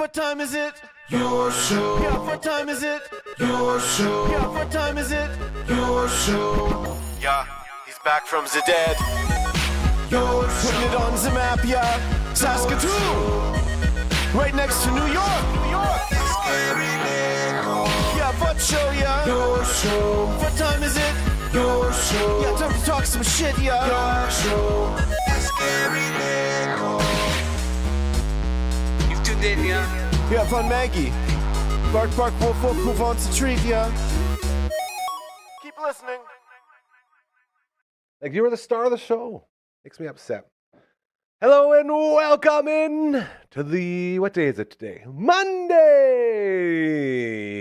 what time is it? Your show. Yeah, what time is it? Your show. Yeah, what time is it? Your show. Yeah, he's back from the dead. Your show. Putting it on the map, yeah. Saskatoon. Right next to New York. New York. Yeah, what show, yeah. Your show. What time is it? Your show. Yeah, time to talk some shit, yeah. Your show. You've tuned in, yeah? Yeah, fun Maggie. Bark, bark, wolf, wolf, who wants a treat, yeah? Keep listening. Like you were the star of the show. Makes me upset. Hello and welcome in to the, what day is it today? Monday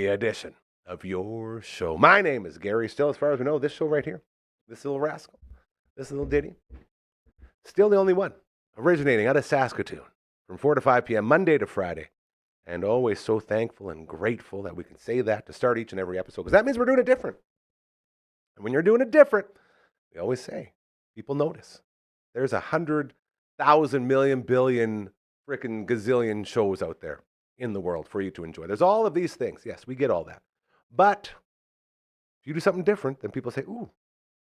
edition of your show. My name is Gary. Still, as far as we know, this show right here, this little rascal, this little ditty, still the only one, originating out of Saskatoon from 4 to 5 p.m., Monday to Friday. And always so thankful and grateful that we can say that to start each and every episode, because that means we're doing it different. And when you're doing it different, we always say, people notice. There's 100,000 million billion frickin' gazillion shows out there in the world for you to enjoy. There's all of these things. Yes, we get all that. But if you do something different, then people say, ooh,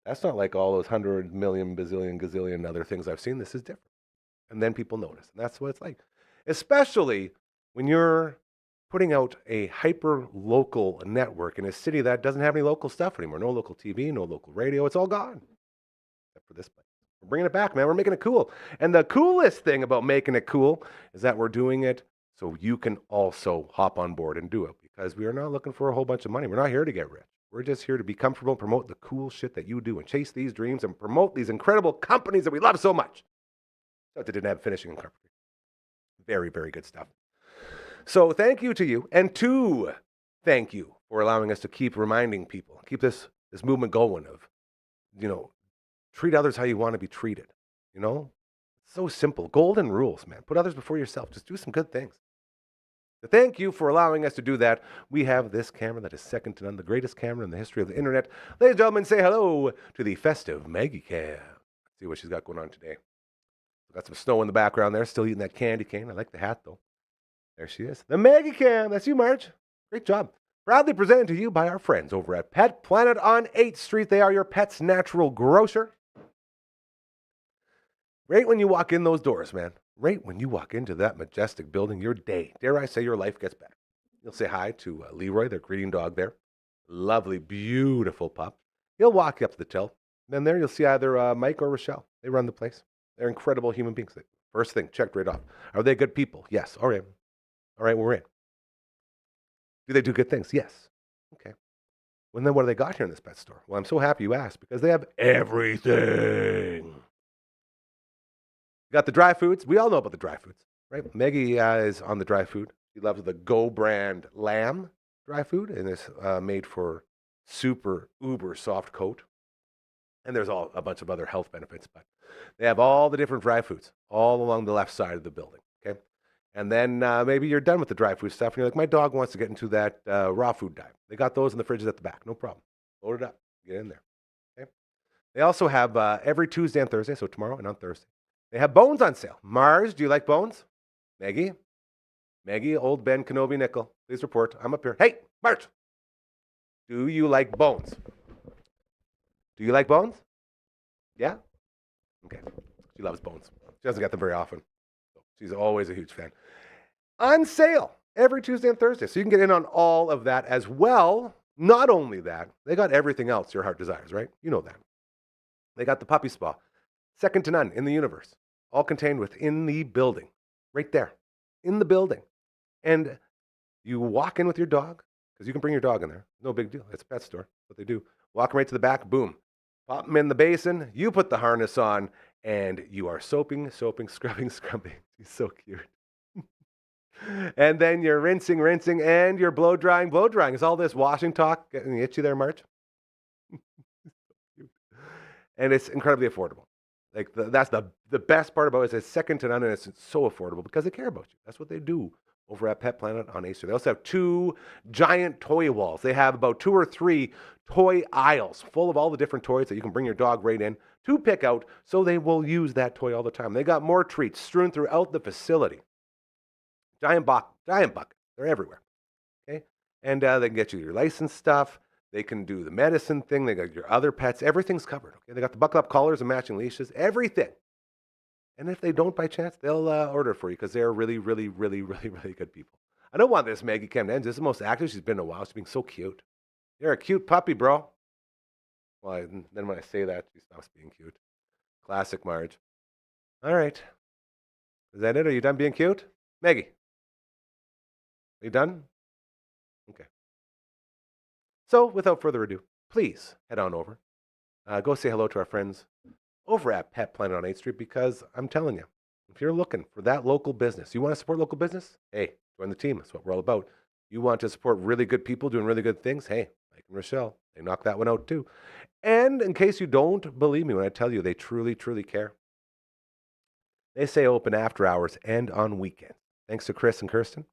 that's not like all those 100 million, bazillion, gazillion other things I've seen. This is different. And then people notice. And that's what it's like. Especially when you're putting out a hyper-local network in a city that doesn't have any local stuff anymore. No local TV, no local radio. It's all gone. Except for this place. We're bringing it back, man. We're making it cool. And the coolest thing about making it cool is that we're doing it so you can also hop on board and do it. Because we are not looking for a whole bunch of money. We're not here to get rich. We're just here to be comfortable and promote the cool shit that you do and chase these dreams and promote these incredible companies that we love so much. But they didn't have finishing and carpentry. Very, very good stuff. So thank you to you, and to thank you for allowing us to keep reminding people, keep this movement going of, treat others how you want to be treated. It's so simple. Golden rules, man. Put others before yourself. Just do some good things. So thank you for allowing us to do that. We have this camera that is second to none, the greatest camera in the history of the internet. Ladies and gentlemen, say hello to the festive Maggie Cam. Let's see what she's got going on today. Got some snow in the background there, still eating that candy cane. I like the hat, though. There she is. The Maggie Cam. That's you, Marge. Great job. Proudly presented to you by our friends over at Pet Planet on 8th Street. They are your pet's natural grocer. Right when you walk in those doors, man. Right when you walk into that majestic building, your day, dare I say, your life gets better. You'll say hi to Leroy, their greeting dog there. Lovely, beautiful pup. He'll walk you up to the till. Then there you'll see either Mike or Rochelle. They run the place. They're incredible human beings. First thing, checked right off. Are they good people? Yes. All right. All right, we're in. Do they do good things? Yes. Okay. Well, then what do they got here in this pet store? Well, I'm so happy you asked because they have everything. You got the dry foods. We all know about the dry foods, right? Maggie is on the dry food. She loves the Go brand lamb dry food, and it's made for super uber soft coat. And there's a bunch of other health benefits, but they have all the different dry foods all along the left side of the building, okay? And then maybe you're done with the dry food stuff, and you're like, my dog wants to get into that raw food diet. They got those in the fridges at the back. No problem. Load it up. Get in there, okay? They also have every Tuesday and Thursday, so tomorrow and on Thursday, they have bones on sale. Mars, do you like bones? Maggie? Maggie, old Ben Kenobi Nickel, please report. I'm up here. Hey, March, do you like bones? Do you like bones? Yeah? Okay. She loves bones. She doesn't get them very often. So she's always a huge fan. On sale every Tuesday and Thursday. So you can get in on all of that as well. Not only that, they got everything else your heart desires, right? You know that. They got the puppy spa. Second to none in the universe. All contained within the building. Right there. In the building. And you walk in with your dog, because you can bring your dog in there. No big deal. It's a pet store. What they do. Walk right to the back. Boom. Pop them in the basin. You put the harness on. And you are soaping, scrubbing. He's so cute. And then you're rinsing, and you're blow drying. Blow drying. Is all this washing talk getting itchy there, March? And it's incredibly affordable. Like that's the best part about it is it's second to none, and it's so affordable because they care about you. That's what they do over at Pet Planet on 8th Street. They also have 2 giant toy walls. They have about 2 or 3 toy aisles full of all the different toys that you can bring your dog right in to pick out, so they will use that toy all the time. They got more treats strewn throughout the facility. Giant bucket. They're everywhere. Okay, and they can get you your license stuff. They can do the medicine thing. They got your other pets. Everything's covered. Okay, they got the buckle up collars and matching leashes. Everything. And if they don't by chance, they'll order for you because they're really, really, really, really, really good people. I don't want this Maggie Cam to end. This is the most active she's been in a while. She's being so cute. You're a cute puppy, bro. Well, then when I say that, she stops being cute. Classic Marge. All right. Is that it? Are you done being cute? Maggie? Are you done? Okay. So, without further ado, please head on over. Go say hello to our friends over at Pet Planet on 8th Street because I'm telling you, if you're looking for that local business, you want to support local business? Hey, join the team. That's what we're all about. You want to support really good people doing really good things? Hey, Mike and Rochelle, they knock that one out too. And in case you don't believe me when I tell you they truly, truly care, they say open after hours and on weekends. Thanks to Chris and Kirsten,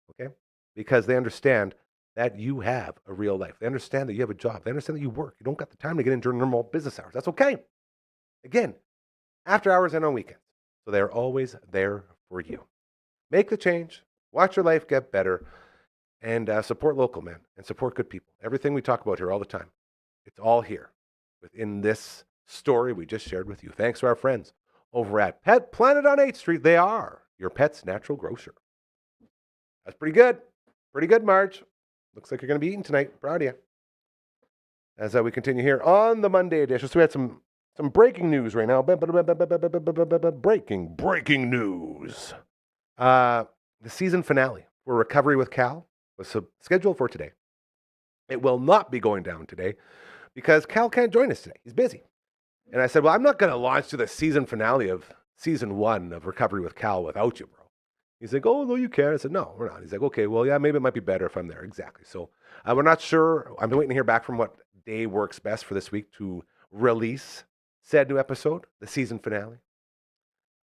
okay? Because they understand that you have a real life. They understand that you have a job. They understand that you work. You don't got the time to get into normal business hours. That's okay. Again, after hours and on weekends. So they're always there for you. Make the change. Watch your life get better. And support local, man. And support good people. Everything we talk about here all the time. It's all here within this story we just shared with you. Thanks to our friends over at Pet Planet on 8th Street. They are your pet's natural grocer. That's pretty good. Pretty good, Marge. Looks like you're going to be eating tonight. Proud of you. As we continue here on the Monday edition. So we had some breaking news right now. Breaking news. The season finale for Recovery with Cal was scheduled for today. It will not be going down today because Cal can't join us today. He's busy. And I said, well, I'm not going to launch to the season finale of season 1 of Recovery with Cal without you, bro. He's like, oh, no, you can. I said, no, we're not. He's like, okay, well, yeah, maybe it might be better if I'm there. Exactly. So we're not sure. I'm waiting to hear back from what day works best for this week to release said new episode, the season finale.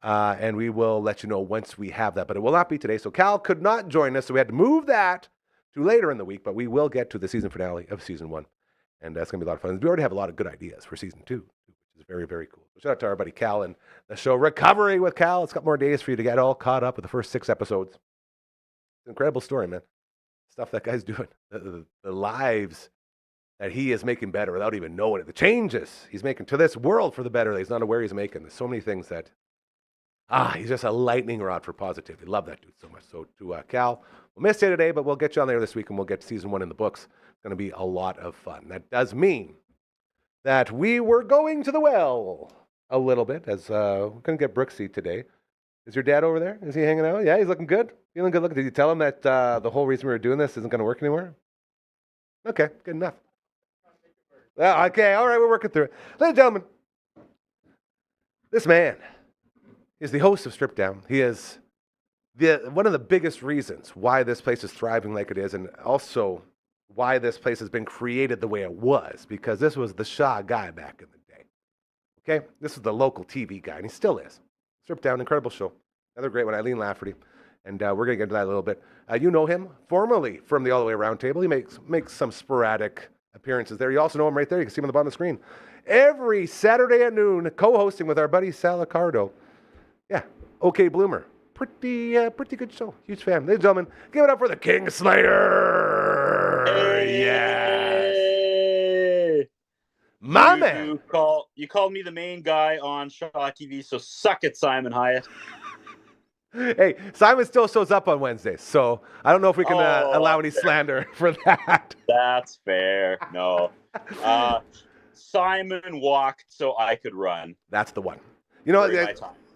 And we will let you know once we have that. But it will not be today. So Cal could not join us. So we had to move that to later in the week. But we will get to the season finale of season 1. And that's going to be a lot of fun. We already have a lot of good ideas for season 2, which is very, very cool. So shout out to our buddy Cal and the show Recovery with Cal. It's got more days for you to get all caught up with the first 6 episodes. It's an incredible story, man. Stuff that guy's doing. The lives that he is making better without even knowing it. The changes he's making to this world for the better that he's not aware he's making. There's so many things that, he's just a lightning rod for positivity. Love that dude so much. So to Cal, we'll miss you today, but we'll get you on there this week and we'll get season 1 in the books. It's going to be a lot of fun. That does mean that we were going to the well a little bit as we're going to get Brooksy today. Is your dad over there? Is he hanging out? Yeah, he's looking good. Feeling good looking. Did you tell him that the whole reason we were doing this isn't going to work anymore? Okay, good enough. Okay, all right, we're working through it. Ladies and gentlemen, this man is the host of Strip Down. He is one of the biggest reasons why this place is thriving like it is, and also why this place has been created the way it was, because this was the Shaw guy back in the day. Okay? This is the local TV guy, and he still is. Strip Down, incredible show. Another great one, Eileen Lafferty. And we're going to get into that a little bit. You know him formerly from the All the Way Around Table. He makes some sporadic appearances there. You also know him right there. You can see him on the bottom of the screen. Every Saturday at noon, co-hosting with our buddy Sal Accardo. Yeah, OK Bloomer. Pretty good show. Huge fan. Ladies and gentlemen, give it up for the King Slayer. Hey. Yes. My man. You called me the main guy on Shaw TV, so suck it, Simon Hyatt. Hey, Simon still shows up on Wednesdays, so I don't know if we can allow any slander for that. That's fair. No. Simon walked so I could run. That's the one. You know,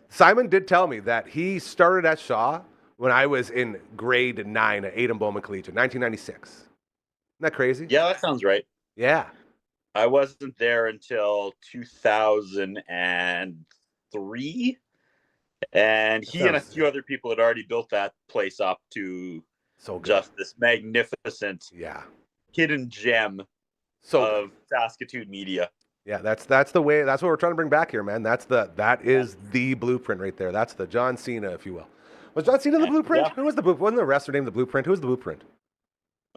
Simon did tell me that he started at Shaw when I was in grade 9 at Adem Bowman Collegiate, 1996. Isn't that crazy? Yeah, that sounds right. Yeah. I wasn't there until 2003. And he and a few other people had already built that place up to just this magnificent hidden gem of Saskatoon media. Yeah, that's the way. That's what we're trying to bring back here, man. That is the blueprint right there. That's the John Cena, if you will. Was John Cena the blueprint? Yeah. Who was the blueprint? Wasn't the wrestler named the Blueprint? Who was the Blueprint?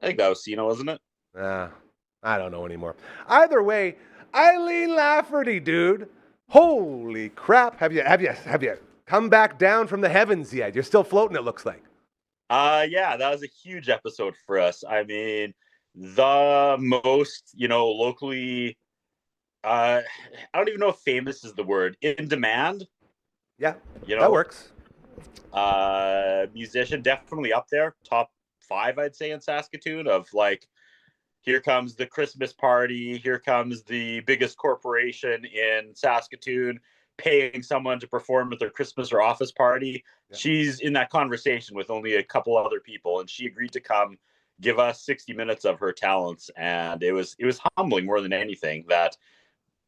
I think that was Cena, wasn't it? I don't know anymore. Either way, Eileen Lafferty, dude. Holy crap! Have you come back down from the heavens yet? You're still floating, it looks like. Yeah, that was a huge episode for us. I mean, the most, locally, I don't even know if famous is the word, in demand. Yeah, that works. Musician, definitely up there, top 5, I'd say, in Saskatoon, of like, here comes the Christmas party, here comes the biggest corporation in Saskatoon paying someone to perform at their Christmas or office party. Yeah. She's in that conversation with only a couple other people, and she agreed to come give us 60 minutes of her talents. And it was humbling more than anything that,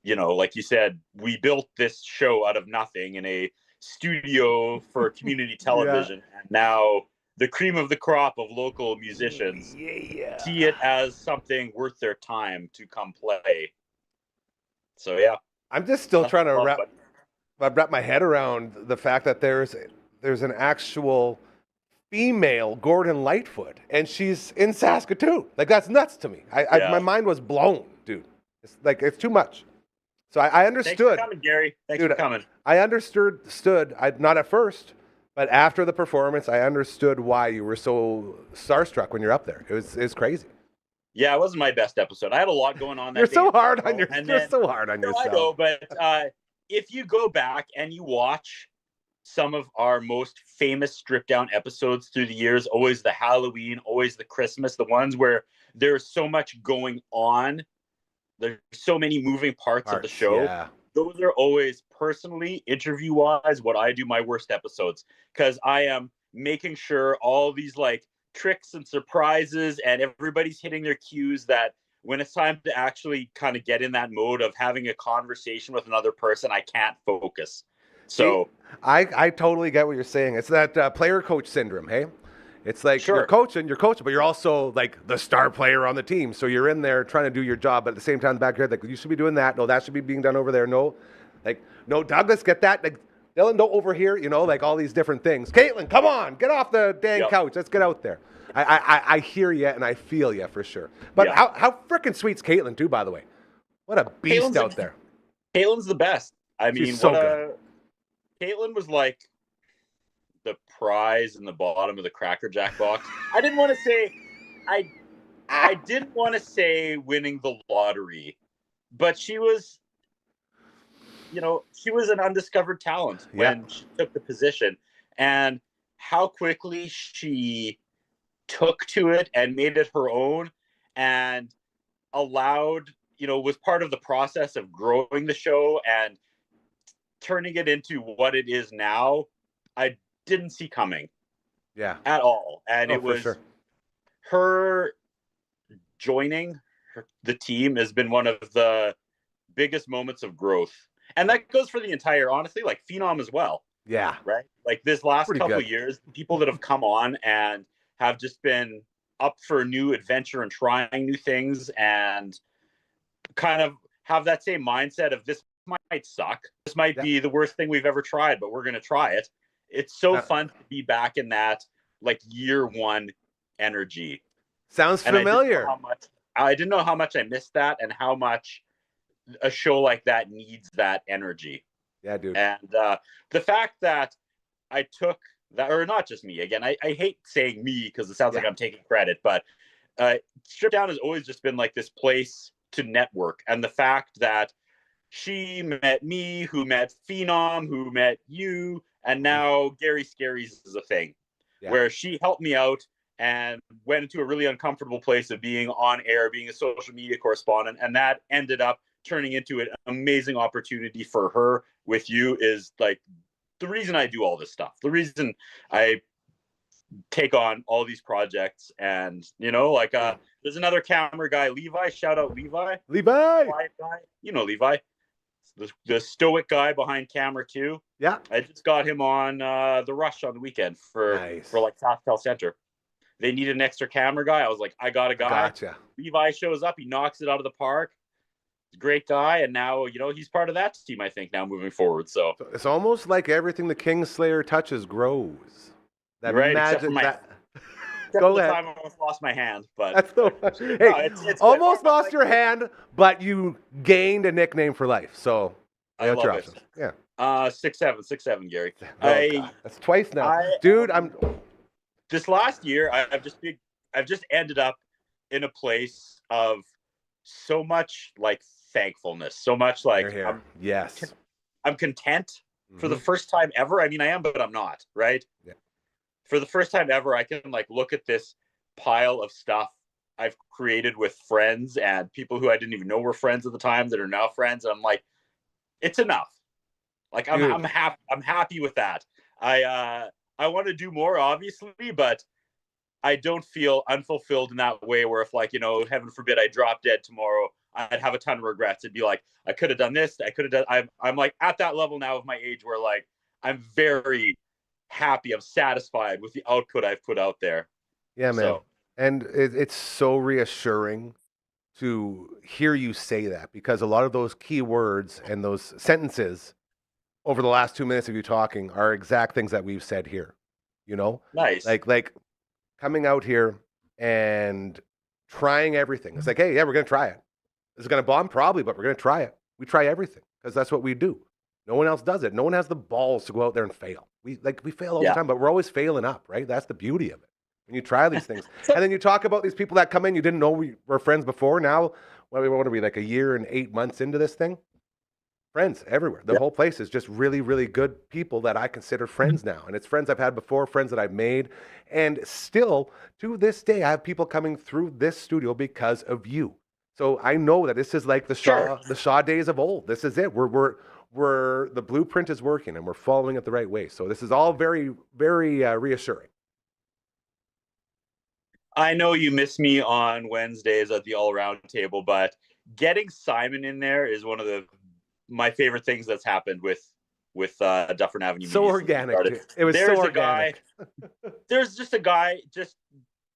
like you said, we built this show out of nothing in a studio for community television. Yeah. And now the cream of the crop of local musicians see it as something worth their time to come play. So, yeah. I'm just still trying to wrap my head around the fact that there's an actual female Gordon Lightfoot, and she's in Saskatoon. Like, that's nuts to me. My mind was blown, dude. It's too much. So I understood. Thanks for coming, Gary. Thanks for coming. I understood. Not at first, but after the performance, I understood why you were so starstruck when you're up there. It was crazy. Yeah, it wasn't my best episode. I had a lot going on that You're day. so hard on yourself. You're so hard on yourself. I know, but if you go back and you watch some of our most famous stripped down episodes through the years, always the Halloween, always the Christmas, the ones where there's so much going on, there's so many moving parts of the show. Yeah. Those are always, personally, interview-wise, what I do my worst episodes, because I am making sure all these like tricks and surprises and everybody's hitting their cues, that when it's time to actually kind of get in that mode of having a conversation with another person, I can't focus. So I totally get what you're saying. It's that player coach syndrome, hey? It's like you're coaching, but you're also like the star player on the team. So you're in there trying to do your job, but at the same time, back here, like, you should be doing that. No, that should be being done over there. No, Douglas, get that. Like, Dylan, don't over here. Like all these different things. Caitlin, come on, get off the dang couch. Let's get out there. I hear you and I feel you for sure. But how freaking sweet's Caitlin too, by the way? What a beast out there. Caitlin's the best. I mean, she's so good. Caitlin was like the prize in the bottom of the Cracker Jack box. I didn't want to say winning the lottery, but she was, she was an undiscovered talent when she took the position, and how quickly she took to it and made it her own, and allowed, was part of the process of growing the show and turning it into what it is now. I didn't see coming at all. And it was her joining the team has been one of the biggest moments of growth. And that goes for the entire, honestly, like Phenom as well. Yeah. Right? Like this last couple of years, people that have come on and have just been up for a new adventure and trying new things and kind of have that same mindset of, this might suck. This might be the worst thing we've ever tried, but we're going to try it. It's so fun to be back in that like year one energy. Sounds familiar. I didn't know how much I missed that, and how much a show like that needs that energy. Yeah, dude. And the fact that I took that, or not just me, again, I hate saying me because it sounds like I'm taking credit, but Strip Down has always just been like this place to network. And the fact that she met me, who met Phenom, who met you, and now Gary Scaries is a thing, where she helped me out and went into a really uncomfortable place of being on air, being a social media correspondent. And that ended up turning into an amazing opportunity for her with you, is like the reason I do all this stuff, the reason I take on all these projects. And, there's another camera guy, Levi, shout out Levi. Levi! Levi. The stoic guy behind camera too. Yeah. I just got him on The Rush on the weekend for like SaskTel Center. They needed an extra camera guy. I was like, I got a guy. Gotcha. Levi shows up. He knocks it out of the park. He's a great guy. And now, he's part of that team, I think, now moving forward. So it's almost like everything the Kingslayer touches grows. That magic. Go ahead. Time I almost lost my hand, but that's no. Hey, it's almost lost your hand, but you gained a nickname for life. So I love it. Yeah. 6'7", Gary. God. That's twice now, dude. this last year, I've just ended up in a place of so much like thankfulness, so much like I'm content for the first time ever. I mean, I am, but I'm not, right? Yeah. For the first time ever, I can like look at this pile of stuff I've created with friends and people who I didn't even know were friends at the time that are now friends. And I'm like, it's enough. Like I'm happy with that. I want to do more, obviously, but I don't feel unfulfilled in that way where if, like, you know, heaven forbid I drop dead tomorrow, I'd have a ton of regrets. It'd be like, I could have done this. I could have done, I'm like at that level now of my age where like, I'm very happy. I'm satisfied with the output I've put out there. Yeah, man. So, and it's so reassuring to hear you say that, because a lot of those key words and those sentences over the last 2 minutes of you talking are exact things that we've said here, you know? Nice. Like coming out here and trying everything. It's like, hey, yeah, we're going to try it. Is it going to bomb? Probably, but we're going to try it. We try everything because that's what we do. No one else does it. No one has the balls to go out there and fail. We fail all the time, but we're always failing up, right? That's the beauty of it. When you try these things. And then you talk about these people that come in, you didn't know we were friends before. Now, what are we, like a year and 8 months into this thing? Friends everywhere. The whole place is just really, really good people that I consider friends now. And it's friends I've had before, friends that I've made. And still, to this day, I have people coming through this studio because of you. So I know that this is like the Shaw days of old. This is it. We're the blueprint is working and we're following it the right way. So this is all very, very reassuring. I know you miss me on Wednesdays at the All Round Table, but getting Simon in there is one of my favorite things that's happened with Dufferin Ave. So organic. It was so organic. There's just a guy, just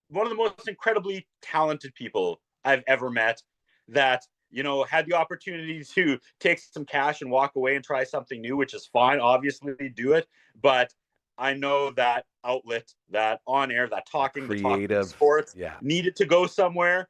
one of the most incredibly talented people I've ever met that, you know, had the opportunity to take some cash and walk away and try something new, which is fine. Obviously, do it. But I know that outlet, that on air, that talking, creative sports needed to go somewhere.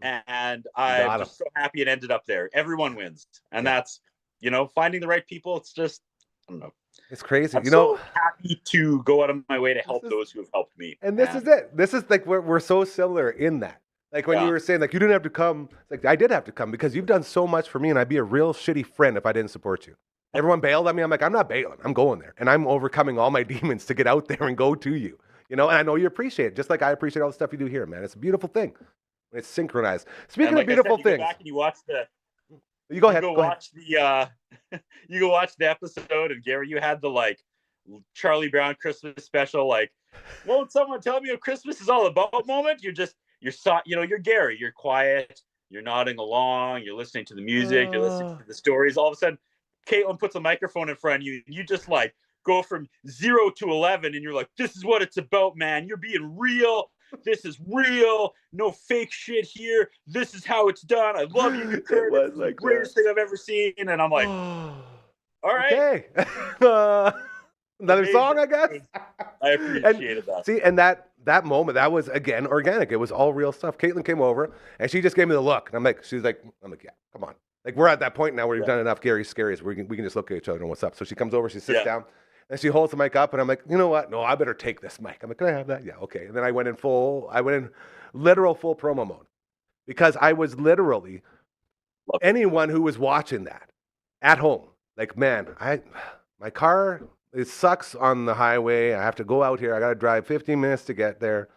And I'm just so happy it ended up there. Everyone wins. And that's, you know, finding the right people. It's just, I don't know. It's crazy. I'm so happy to go out of my way to help those who have helped me. And this is it. This is like, we're so similar in that. Like when you were saying, like, you didn't have to come. Like, I did have to come because you've done so much for me, and I'd be a real shitty friend if I didn't support you. Everyone bailed on me. I'm like, I'm not bailing. I'm going there. And I'm overcoming all my demons to get out there and go to you. You know, and I know you appreciate it, just like I appreciate all the stuff you do here, man. It's a beautiful thing. It's synchronized. Speaking of beautiful things. You go back and you watch You go ahead. You go watch the episode, and Gary, you had the like Charlie Brown Christmas special, like, won't someone tell me what Christmas is all about moment? You're Gary, you're quiet, you're nodding along, you're listening to the music, you're listening to the stories. All of a sudden, Caitlin puts a microphone in front of you, and you just like go from 0 to 11, and you're like, this is what it's about, man. You're being real. This is real. No fake shit here. This is how it's done. I love you. It was like the greatest thing I've ever seen. And I'm like, all right. Okay. Another song, I guess. I appreciated that. See, and that moment, that was, again, organic. It was all real stuff. Caitlin came over, and she just gave me the look. And I'm like, yeah, come on. Like, we're at that point now where we've done enough Gary's Scaries where we can just look at each other and what's up. So she comes over, she sits down. And she holds the mic up, and I'm like, you know what? No, I better take this mic. I'm like, can I have that? Yeah, okay. And then I went in literal full promo mode, because I was literally anyone who was watching that at home. Like, man, my car, it sucks on the highway. I have to go out here. I got to drive 15 minutes to get there.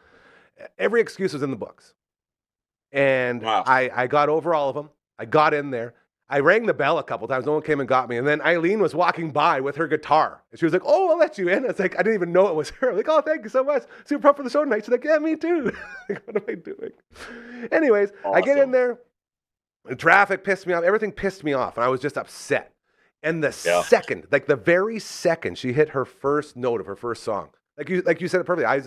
Every excuse was in the books. And I got over all of them. I got in there. I rang the bell a couple times. No one came and got me. And then Eileen was walking by with her guitar. And she was like, oh, I'll let you in. It's like, I didn't even know it was her. I'm like, oh, thank you so much. Super pumped for the show tonight. She's like, yeah, me too. Like, what am I doing? Anyways, awesome. I get in there. The traffic pissed me off. Everything pissed me off. And I was just upset. And the second, like the very second she hit her first note of her first song, like you said it perfectly.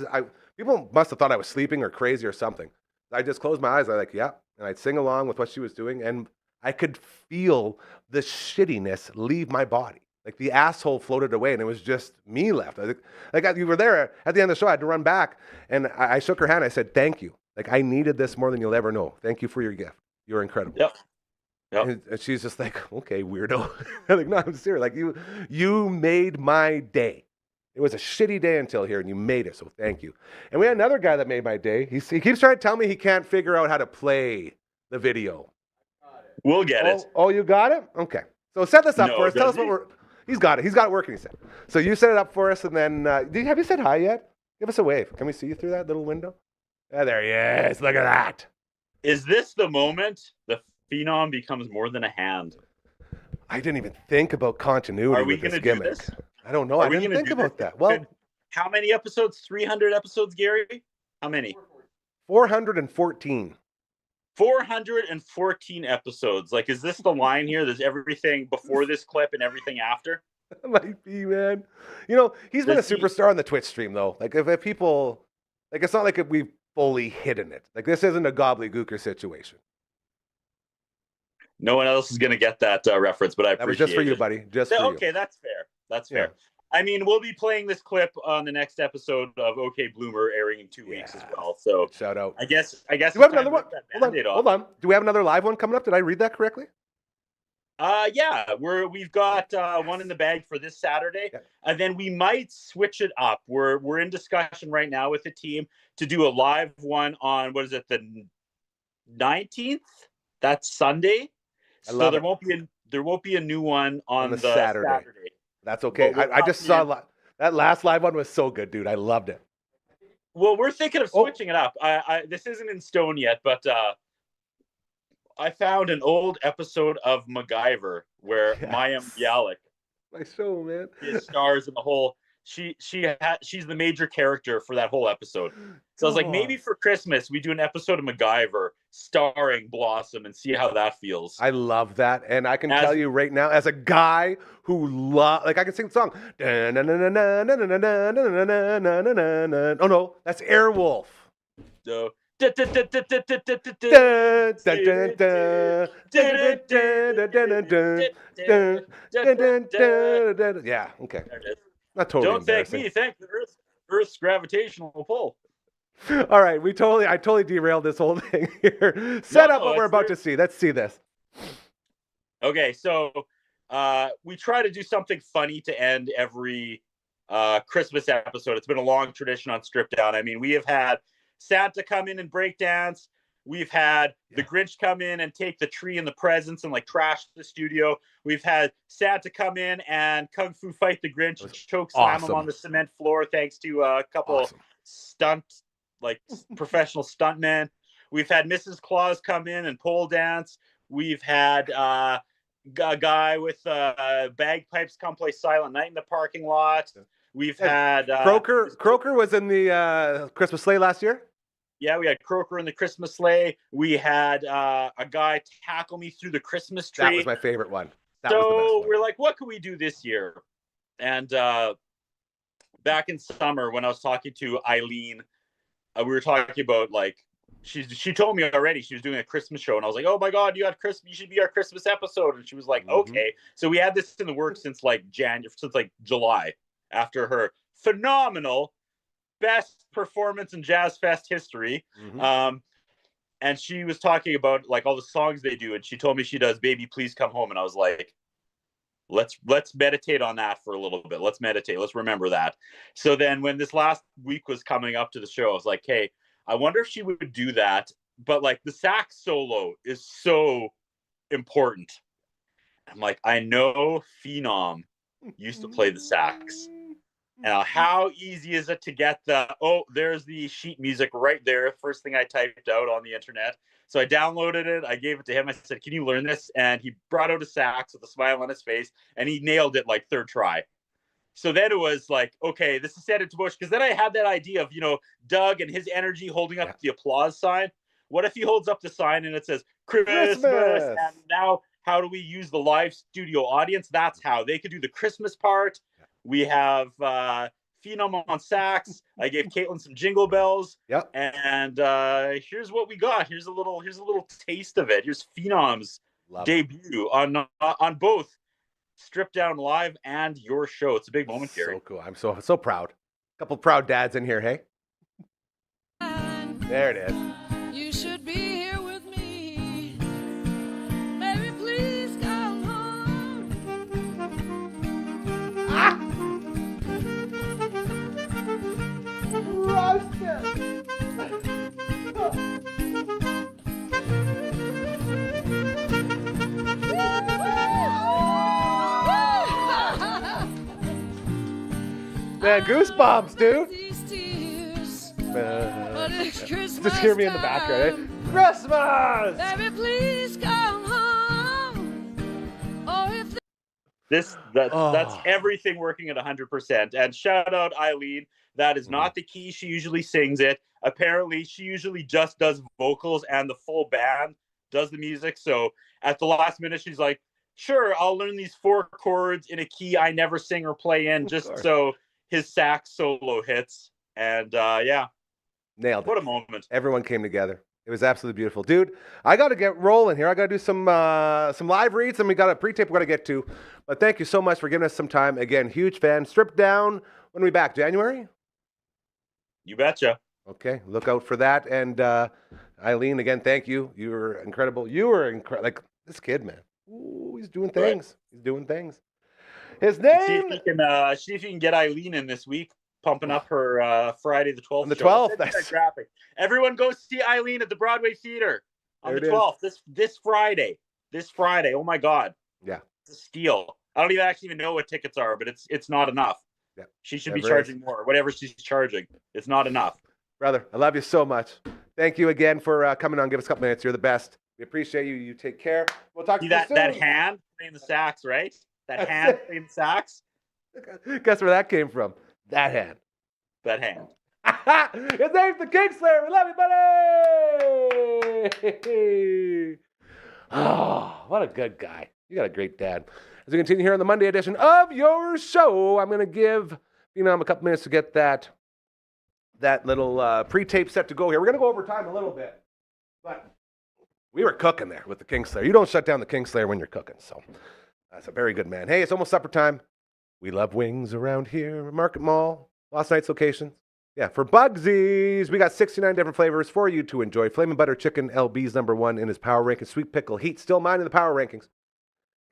People must have thought I was sleeping or crazy or something. I just closed my eyes. I like, yeah. And I'd sing along with what she was doing. And I could feel the shittiness leave my body. Like the asshole floated away, and it was just me left. Like you were there at the end of the show. I had to run back, and I shook her hand. I said, thank you. Like, I needed this more than you'll ever know. Thank you for your gift. You're incredible. Yep. And she's just like, okay, weirdo. I'm like, no, I'm serious. Like, you made my day. It was a shitty day until here, and you made it, so thank you. And we had another guy that made my day. He keeps trying to tell me he can't figure out how to play the video. We'll get it. Oh, you got it? Okay. So set this up for us. Tell us what we're... He's got it. He's got it working, he said. So you set it up for us, and then... have you said hi yet? Give us a wave. Can we see you through that little window? There he is. Look at that. Is this the moment the Phenom becomes more than a hand? I didn't even think about continuity with this gimmick. I don't know. I didn't think about that. Well, how many episodes? 300 episodes, Gary? How many? 414. 414 episodes. Like, is this the line here? There's everything before this clip and everything after? That might be, man. You know, he's been a superstar on the Twitch stream, though. Like, if people... Like, it's not like we've fully hidden it. Like, this isn't a gobbledygooker situation. No one else is going to get that reference, but I appreciate it. That was just for you, buddy. Just for you. Okay, that's fair. That's fair. I mean, we'll be playing this clip on the next episode of OK Bloomer, airing in 2 weeks as well. So shout out. I guess. Do we have another one? Hold on. Do we have another live one coming up? Did I read that correctly? Yeah. We've got one in the bag for this Saturday, and then we might switch it up. We're in discussion right now with the team to do a live one on the 19th. That's Sunday. So there won't be a new one on the Saturday. That's okay. I just saw that last live one was so good, dude. I loved it. Well, we're thinking of switching it up. This isn't in stone yet, but I found an old episode of MacGyver where Maya Bialik, my show, man, stars in the whole. She's the major character for that whole episode. So I was like, maybe for Christmas we do an episode of MacGyver starring Blossom and see how that feels. I love that, and I can tell you right now, as a guy who I can sing the song. Oh no, that's Airwolf. So. Yeah, okay. Not totally. Don't thank me. Thank the Earth's gravitational pull. All right, I totally derailed this whole thing here. Set up what we're about to see. Let's see this. Okay, so we try to do something funny to end every Christmas episode. It's been a long tradition on Strip Down. I mean, we have had Santa come in and break dance. We've had the Grinch come in and take the tree and the presents and like trash the studio. We've had Santa come in and kung fu fight the Grinch and choke slam him on the cement floor thanks to a couple professional stuntmen. We've had Mrs. Claus come in and pole dance. We've had a guy with bagpipes come play Silent Night in the parking lot. We've had Croker was in the Christmas sleigh last year. Yeah, we had Croker in the Christmas sleigh. We had a guy tackle me through the Christmas tree. That was my favorite one. So we're like, what can we do this year? And back in summer when I was talking to Eileen, we were talking about like she told me already she was doing a Christmas show, and I was like, oh my God, you should be our Christmas episode. And she was like, okay. So we had this in the works since July, after her phenomenal best performance in Jazz Fest history. And she was talking about like all the songs they do, and she told me she does Baby Please Come Home, and I was like, let's meditate on that for a little bit. Let's meditate. Let's remember that. So then when this last week was coming up to the show, I was like, hey, I wonder if she would do that, but like the sax solo is so important. I'm like, I know Phenom used to play the sax. Now, how easy is it to get there's the sheet music right there. First thing I typed out on the internet. So I downloaded it. I gave it to him. I said, can you learn this? And he brought out a sax with a smile on his face, and he nailed it like third try. So then it was like, okay, this is set into motion. Because then I had that idea of, Doug and his energy holding up the applause sign. What if he holds up the sign and it says, Christmas? And now how do we use the live studio audience? That's how. They could do the Christmas part. We have Phenom on sax. I gave Caitlin some jingle bells. Yep. And here's what we got. Here's a little taste of it. Here's Phenom's debut on both Strip Down Live and your show. It's a big moment, Gary. So cool. I'm so proud. A couple proud dads in here, hey? There it is. You should be here with me. Baby, please come home. Man, goosebumps, dude. These tears, but it's Christmas Just hear me in the background. Eh? Christmas! Baby, please come home. Oh, if That's everything working at 100%. And shout out Eileen. That is not the key she usually sings it. Apparently, she usually just does vocals and the full band does the music. So at the last minute, she's like, sure, I'll learn these 4 chords in a key I never sing or play in just so his sax solo hits. And yeah. Nailed it. What a moment. Everyone came together. It was absolutely beautiful. Dude, I got to get rolling here. I got to do some live reads, and we got a pre-tape we got to get to. But thank you so much for giving us some time. Again, huge fan. Stripped Down. When are we back? January? You betcha. Okay, look out for that. And Eileen, again, thank you. You were incredible. You were incredible. Like, this kid, man. Ooh, he's doing things. Right. He's doing things. His name... See if you can get Eileen in this week. Pumping up her Friday the 12th. On the 12th. That's graphic. Everyone go see Eileen at the Broadway Theater on the 12th. This Friday. This Friday. Oh my God. Yeah. It's a steal. I don't even know what tickets are, but it's not enough. Yeah. She should be charging more. Whatever she's charging, it's not enough. Brother, I love you so much. Thank you again for coming on. Give us a couple minutes. You're the best. We appreciate you. You take care. We'll talk to you soon. That hand playing the sax, right? That hand playing the sax. Guess where that came from? That hand. His name's the Kingslayer. We love you, buddy. Oh, what a good guy. You got a great dad. As we continue here on the Monday edition of your show, I'm going to give Phenom a couple minutes to get that little pre-tape set to go here. We're going to go over time a little bit, but we were cooking there with the Kingslayer. You don't shut down the Kingslayer when you're cooking, so that's a very good man. Hey, it's almost supper time. We love wings around here. Market Mall, last night's locations. Yeah, for Bugsies, we got 69 different flavors for you to enjoy. Flamin' Butter Chicken, LB's #1 in his power rankings. Sweet Pickle Heat, still mine in the power rankings.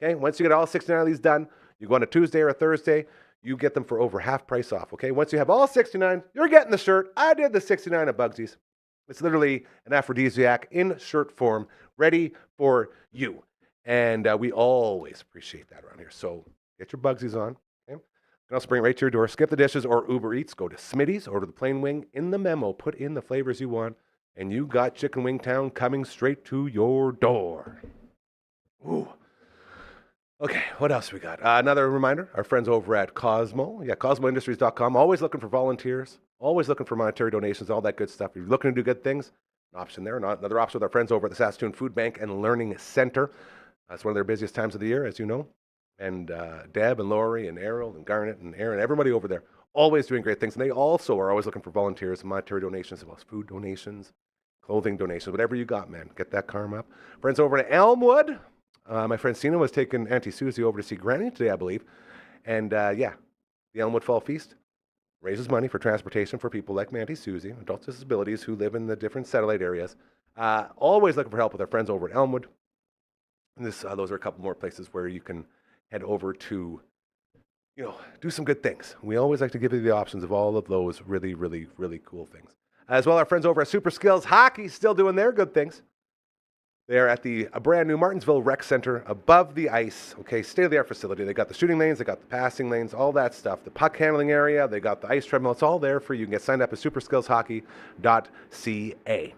Okay, once you get all 69 of these done, you go on a Tuesday or a Thursday, you get them for over half price off, okay? Once you have all 69, you're getting the shirt. I did the 69 at Bugsies. It's literally an aphrodisiac in shirt form, ready for you. And we always appreciate that around here. So get your Bugsies on, okay? You can also bring it right to your door. Skip the dishes or Uber Eats. Go to Smitty's, order the plain wing. In the memo, put in the flavors you want, and you got Chicken Wing Town coming straight to your door. Ooh. Okay, what else we got? Another reminder, our friends over at Cosmo. Yeah, CosmoIndustries.com. Always looking for volunteers. Always looking for monetary donations, all that good stuff. If you're looking to do good things, an option there. Another option with our friends over at the Saskatoon Food Bank and Learning Center. It's one of their busiest times of the year, as you know. And Deb and Lori and Errol and Garnet and Aaron, everybody over there, always doing great things. And they also are always looking for volunteers, monetary donations, as well as food donations, clothing donations, whatever you got, man. Get that karma up. Friends over at Elmwood. My friend Sina was taking Auntie Susie over to see Granny today, I believe. And yeah, the Elmwood Fall Feast raises money for transportation for people like Auntie Susie, adults with disabilities who live in the different satellite areas. Always looking for help with our friends over at Elmwood. And those are a couple more places where you can head over to, do some good things. We always like to give you the options of all of those really, really, really cool things. As well, our friends over at Super Skills Hockey still doing their good things. They're at the brand new Martinsville Rec Center above the ice. Okay, state-of-the-art facility. They got the shooting lanes, they got the passing lanes, all that stuff. The puck handling area, they got the ice treadmill. It's all there for you. You can get signed up at superskillshockey.ca.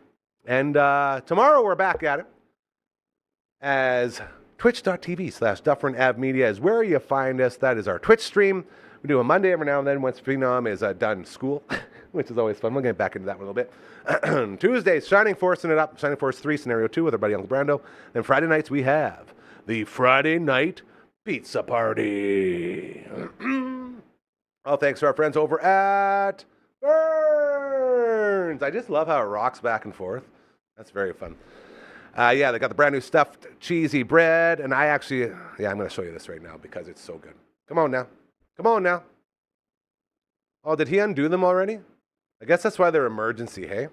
And tomorrow we're back at it as twitch.tv/Dufferin Ave Media is where you find us. That is our Twitch stream. We do a Monday every now and then once Phenom is done school, which is always fun. We'll get back into that one a little bit. Tuesdays, Shining Force it up. Shining Force 3, Scenario 2 with our buddy Uncle Brando. Then Friday nights, we have the Friday Night Pizza Party. All thanks to our friends over at Burns. I just love how it rocks back and forth. That's very fun. Yeah, they got the brand new stuffed cheesy bread. And I'm going to show you this right now because it's so good. Come on now. Oh, did he undo them already? I guess that's why they're emergency, hey?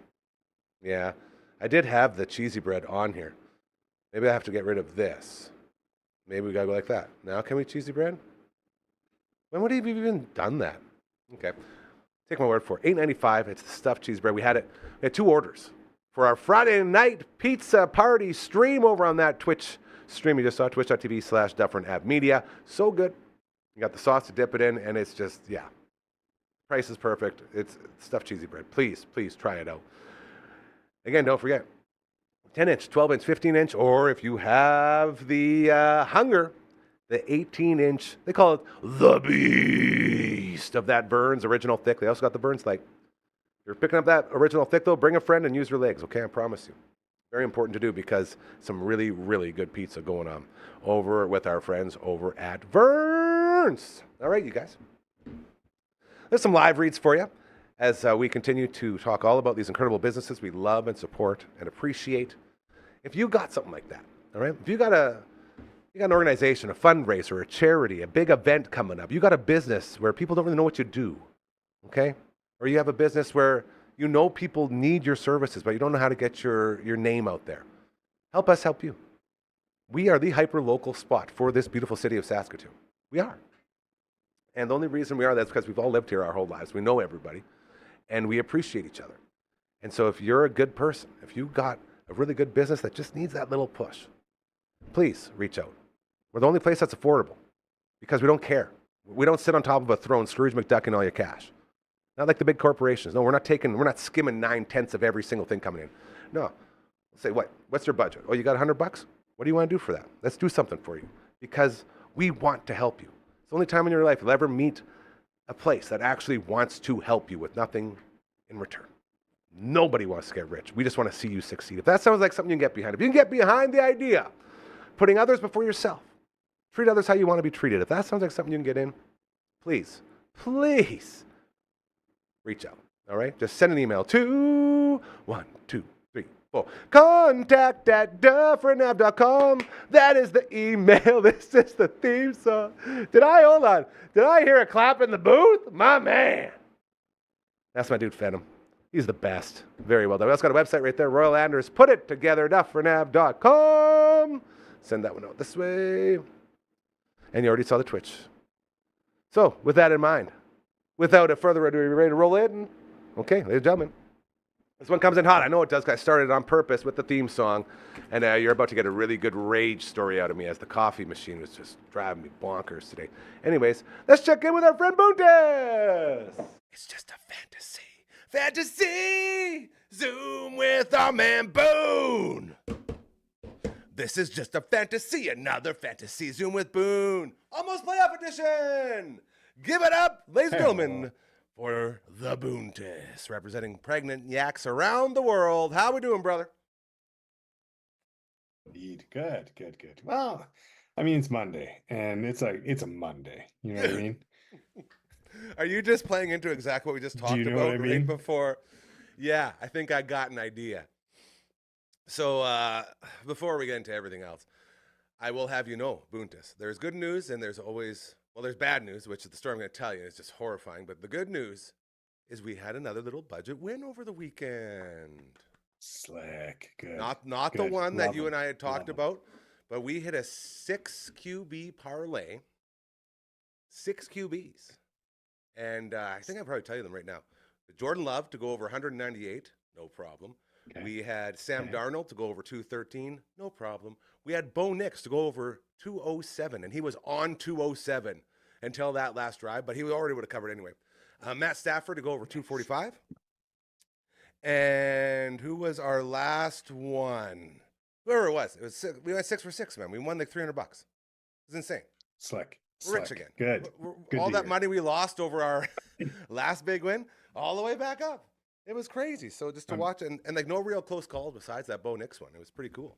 Yeah, I did have the cheesy bread on here. Maybe I have to get rid of this. Maybe we gotta go like that. Now can we cheesy bread? When would he have even done that? Okay, take my word for it. $8.95, it's the stuffed cheese bread. We had 2 orders for our Friday night pizza party stream over on that Twitch stream you just saw, twitch.tv/Dufferin Ave Media. So good. You got the sauce to dip it in, and it's just, yeah. Price is perfect. It's stuffed cheesy bread. Please try it out. Again, don't forget, 10-inch, 12-inch, 15-inch, or if you have the hunger, the 18-inch, they call it the beast of that Burns Original Thick. They also got the Burns Light. If you're picking up that Original Thick, though, bring a friend and use your legs, okay? I promise you. Very important to do because some really, really good pizza going on over with our friends over at Burns. All right, you guys. There's some live reads for you as we continue to talk all about these incredible businesses we love and support and appreciate. If you got something like that, all right? If you got an organization, a fundraiser, a charity, a big event coming up, you got a business where people don't really know what you do, okay? Or you have a business where you know people need your services, but you don't know how to get your name out there. Help us help you. We are the hyper-local spot for this beautiful city of Saskatoon. We are. And the only reason we are that is because we've all lived here our whole lives. We know everybody, and we appreciate each other. And so if you're a good person, if you've got a really good business that just needs that little push, please reach out. We're the only place that's affordable because we don't care. We don't sit on top of a throne, Scrooge McDuck, and all your cash. Not like the big corporations. No, we're not skimming 9/10 of every single thing coming in. No. Say, what's your budget? Oh, you got $100? What do you want to do for that? Let's do something for you because we want to help you. It's the only time in your life you'll ever meet a place that actually wants to help you with nothing in return. Nobody wants to get rich. We just want to see you succeed. If that sounds like something you can get behind, if you can get behind the idea, putting others before yourself, treat others how you want to be treated. If that sounds like something you can get in, please reach out. All right? Just send an email to 1-2-3-4 contact@dufferinav.com. That is the email. This is the theme song. Hold on. Did I hear a clap in the booth? My man. That's my dude, Phantom. He's the best. Very well done. We also got a website right there, Royal Anders. Put it together, dufferinav.com. Send that one out this way. And you already saw the Twitch. So, with that in mind, without a further ado, are you ready to roll in? Okay, ladies and gentlemen. This one comes in hot. I know it does. I started on purpose with the theme song. And you're about to get a really good rage story out of me as the coffee machine was just driving me bonkers today. Anyways, let's check in with our friend Boontes. It's just a fantasy. Fantasy! Zoom with our man Boone. This is just a fantasy, another fantasy. Zoom with Boone. Almost playoff edition. Give it up, ladies and gentlemen, for the Boontes, representing pregnant yaks around the world. How we doing, brother? Indeed. Good. Well, I mean, it's Monday, and it's a Monday. You know what I mean? Are you just playing into exactly what we just talked about right before? Yeah, I think I got an idea. So before we get into everything else, I will have you know, Boontes, there's good news and there's bad news, which is the story I'm going to tell you. It's just horrifying. But the good news is we had another little budget win over the weekend. Slick. Good. Not good. The one that you and I had talked about, but we hit a 6 QB parlay. 6 QBs. And I think I'll probably tell you them right now. Jordan Love to go over 198, no problem. Okay. We had Sam Darnold to go over 213, no problem. We had Bo Nix to go over 207, and he was on 207 until that last drive, but he already would have covered anyway. Matt Stafford to go over 245. And who was our last one? Whoever it was. We went 6 for 6, man. We won like $300. It was insane. Slick. We're rich again. Good. All that money we lost over our last big win, all the way back up. It was crazy. So just to watch and like no real close calls besides that Bo Nix one. It was pretty cool.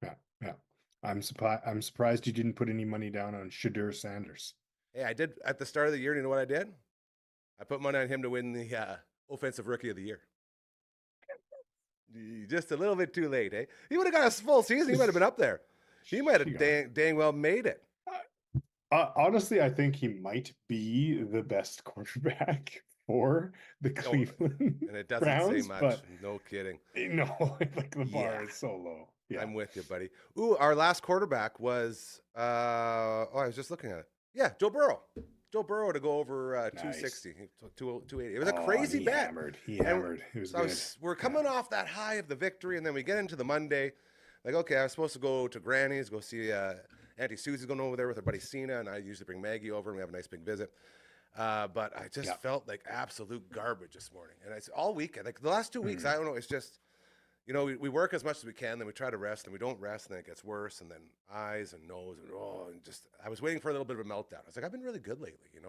Yeah. I'm surprised you didn't put any money down on Shadur Sanders. Hey, I did at the start of the year. You know what I did? I put money on him to win the Offensive Rookie of the Year. Just a little bit too late, eh? He would have got a full season. He might have been up there. He might have dang well made it. Honestly, I think he might be the best quarterback for the Cleveland and it doesn't Browns, say much. No kidding. No, like the bar is so low. Yeah. I'm with you, buddy. Ooh, our last quarterback was I was just looking at it. Yeah, Joe Burrow. Joe Burrow to go over 260, 280. It was a crazy bet. He hammered. It was good. We're coming off that high of the victory, and then we get into the Monday. Like, okay, I was supposed to go to Granny's, go see Auntie Susie's going over there with her buddy Cena, and I usually bring Maggie over, and we have a nice big visit. But I just felt like absolute garbage this morning. And it's all weekend, like the last 2 weeks, I don't know. It's just, we work as much as we can, then we try to rest, and we don't rest, and then it gets worse, and then eyes and nose, and just, I was waiting for a little bit of a meltdown. I was like, I've been really good lately, I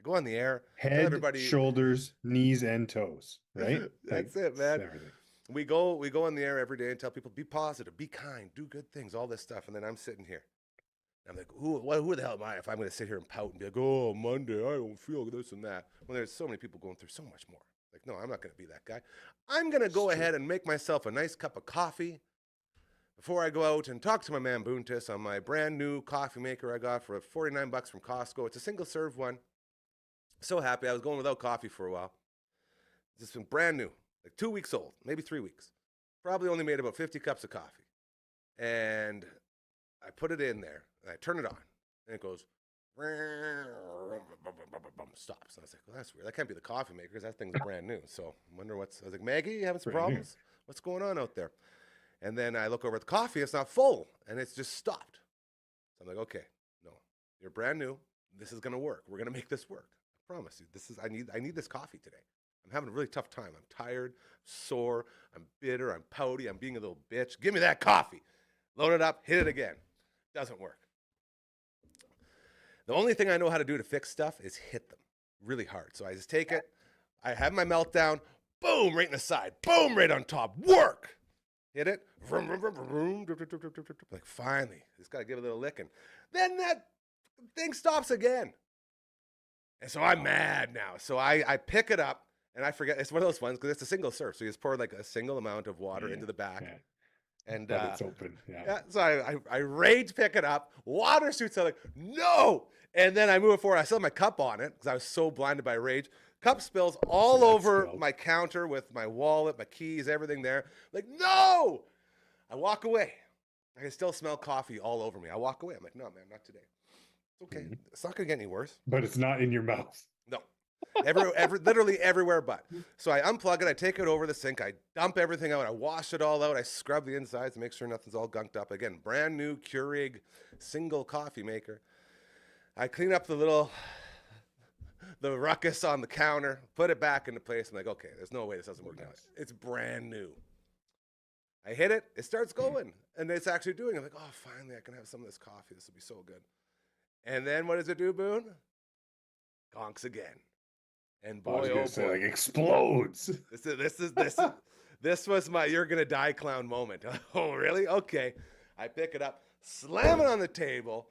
go on the air, head, everybody, shoulders, knees, and toes, right? That's it, man. We go on the air every day and tell people, be positive, be kind, do good things, all this stuff. And then I'm sitting here. I'm like, who the hell am I if I'm going to sit here and pout and be like, oh, Monday, I don't feel this and that. Well, there's so many people going through so much more. Like, no, I'm not going to be that guy. I'm going to go ahead and make myself a nice cup of coffee before I go out and talk to my man Boontis on my brand new coffee maker I got for $49 from Costco. It's a single serve one. So happy. I was going without coffee for a while. It's been brand new, like 2 weeks old, maybe 3 weeks. Probably only made about 50 cups of coffee. And I put it in there and I turn it on and it goes, stops. And I was like, well, that's weird. That can't be the coffee maker because that thing's brand new. So I wonder I was like, Maggie, you having some problems? What's going on out there? And then I look over at the coffee, it's not full and it's just stopped. So I'm like, okay, no, you're brand new. This is going to work. We're going to make this work. I promise you, I need this coffee today. I'm having a really tough time. I'm tired, sore, I'm bitter, I'm pouty, I'm being a little bitch. Give me that coffee. Load it up, hit it again. Doesn't work. The only thing I know how to do to fix stuff is hit them really hard. So I just take it, I have my meltdown, boom, right in the side, boom, right on top, work. Hit it, vroom, vroom, vroom, vroom, like finally, just got to give it a little licking. Then that thing stops again. And so I'm mad now. So I pick it up and I forget, it's one of those ones because it's a single serve. So you just pour like a single amount of water into the back. Yeah. And it's open. So I rage pick it up. Water shoots out, like, no. And then I move it forward. I still have my cup on it because I was so blinded by rage. Cup spills all over my counter with my wallet, my keys, everything there. Like, no. I walk away. I can still smell coffee all over me. I walk away. I'm like, no, man, not today. It's okay. It's not going to get any worse. But it's not in your mouth. No. Literally everywhere but. So I unplug it, I take it over the sink, I dump everything out, I wash it all out, I scrub the insides to make sure nothing's all gunked up. Again, brand new Keurig single coffee maker. I clean up the ruckus on the counter, put it back into place. I'm like, okay, there's no way this doesn't work now. It's brand new. I hit it, it starts going, and it's actually doing it. I'm like, oh, finally I can have some of this coffee. This will be so good. And then what does it do, Boone? Gonks again. And boy, oh boy, like explodes. This was my "you're gonna die" clown moment. Oh, really? Okay. I pick it up, slam it on the table.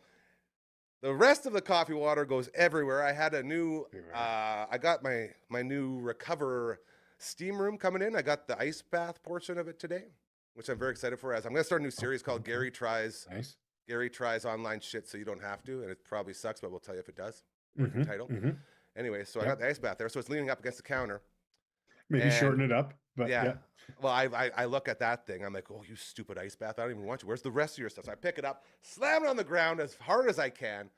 The rest of the coffee water goes everywhere. I had a new, I got my new Recover steam room coming in. I got the ice bath portion of it today, which I'm very excited for. As I'm gonna start a new series called Gary Tries Online Shit So You Don't Have To, and it probably sucks, but we'll tell you if it does. The title. Anyway, so I got the ice bath there, so it's leaning up against the counter. Maybe shorten it up, but yeah. Well, I look at that thing. I'm like, oh, you stupid ice bath. I don't even want you. Where's the rest of your stuff? So I pick it up, slam it on the ground as hard as I can.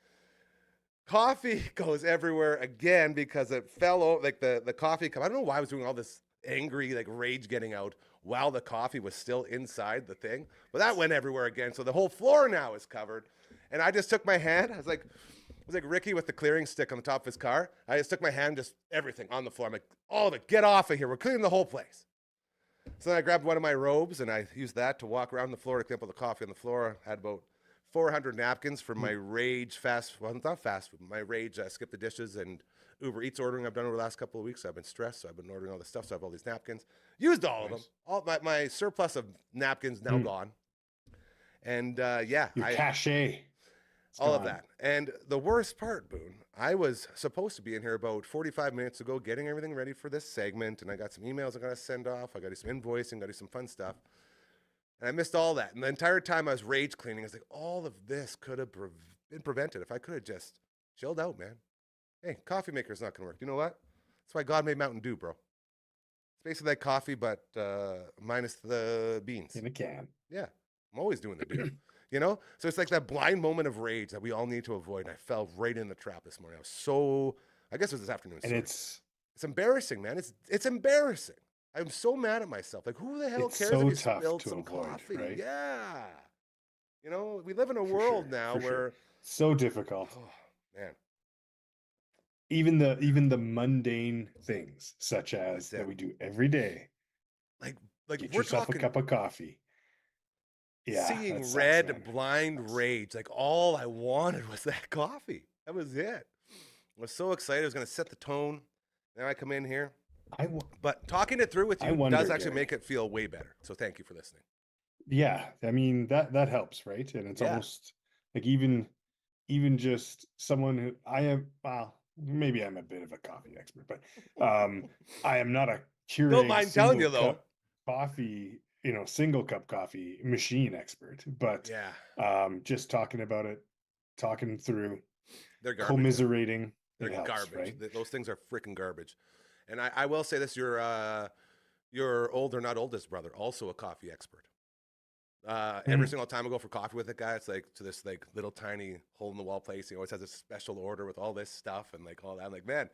Coffee goes everywhere again because it fell over, like the coffee cup. I don't know why I was doing all this angry, like rage getting out while the coffee was still inside the thing. But that went everywhere again. So the whole floor now is covered. And I just took my hand. I was like Ricky with the clearing stick on the top of his car. I just took my hand, just everything on the floor. I'm like, all of it, get off of here. We're cleaning the whole place. So then I grabbed one of my robes and I used that to walk around the floor to clean up all the coffee on the floor. I had about 400 napkins for my rage my rage skip the dishes and Uber Eats ordering I've done over the last couple of weeks. So I've been stressed, so I've been ordering all this stuff. So I have all these napkins. Used all of them. All my surplus of napkins now gone. And cachet. All of that. And the worst part, Boone, I was supposed to be in here about 45 minutes ago getting everything ready for this segment, and I got some emails I got to send off. I got to do some invoicing, got to do some fun stuff. And I missed all that. And the entire time I was rage cleaning, I was like, all of this could have been prevented if I could have just chilled out, man. Hey, coffee maker's not going to work. You know what? That's why God made Mountain Dew, bro. It's basically like coffee, but minus the beans. In a can. Yeah. I'm always doing the dew. You know? So it's like that blind moment of rage that we all need to avoid. And I fell right in the trap this morning. I guess it was this afternoon. And it's embarrassing, man. It's embarrassing. I'm so mad at myself. Like, who the hell cares if you spilled some coffee? Right? Yeah. You know, we live in a world now where so difficult. Oh, man. even the mundane things such as that we do every day. Like Get we're yourself talking a cup of coffee. Yeah, seeing that sucks, red, man. blind rage. Like all I wanted was that coffee. That was it. I was so excited. I was going to set the tone. Now I come in here. But talking it through with you does actually make it feel way better. So thank you for listening. Yeah, I mean that helps, right? And it's almost like even just someone who I am. Well, maybe I'm a bit of a coffee expert, but I am not a Don't mind telling you though. Coffee, single cup coffee machine expert. But just talking about it, talking through, they're garbage, commiserating. They're garbage. Right? Those things are freaking garbage. And I will say this: your older, not oldest brother, also a coffee expert. Every single time I go for coffee with a guy, it's like to this like little tiny hole in the wall place. He always has a special order with all this stuff and like all that. I'm like, man,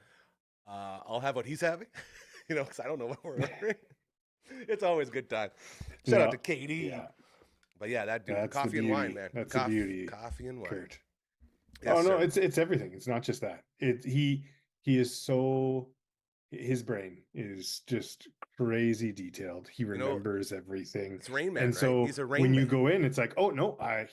I'll have what he's having, because I don't know what we're ordering. It's always a good time. Shout out to Katie. Yeah. But yeah, that dude, that's coffee and wine, man. That's the beauty. Coffee and wine. Kurt. Yes, no, sir. it's everything. It's not just that. He is so. His brain is just crazy detailed. He remembers everything. It's Rain Man, and so right? He's a Rain when Man. you go in, it's like, oh no, I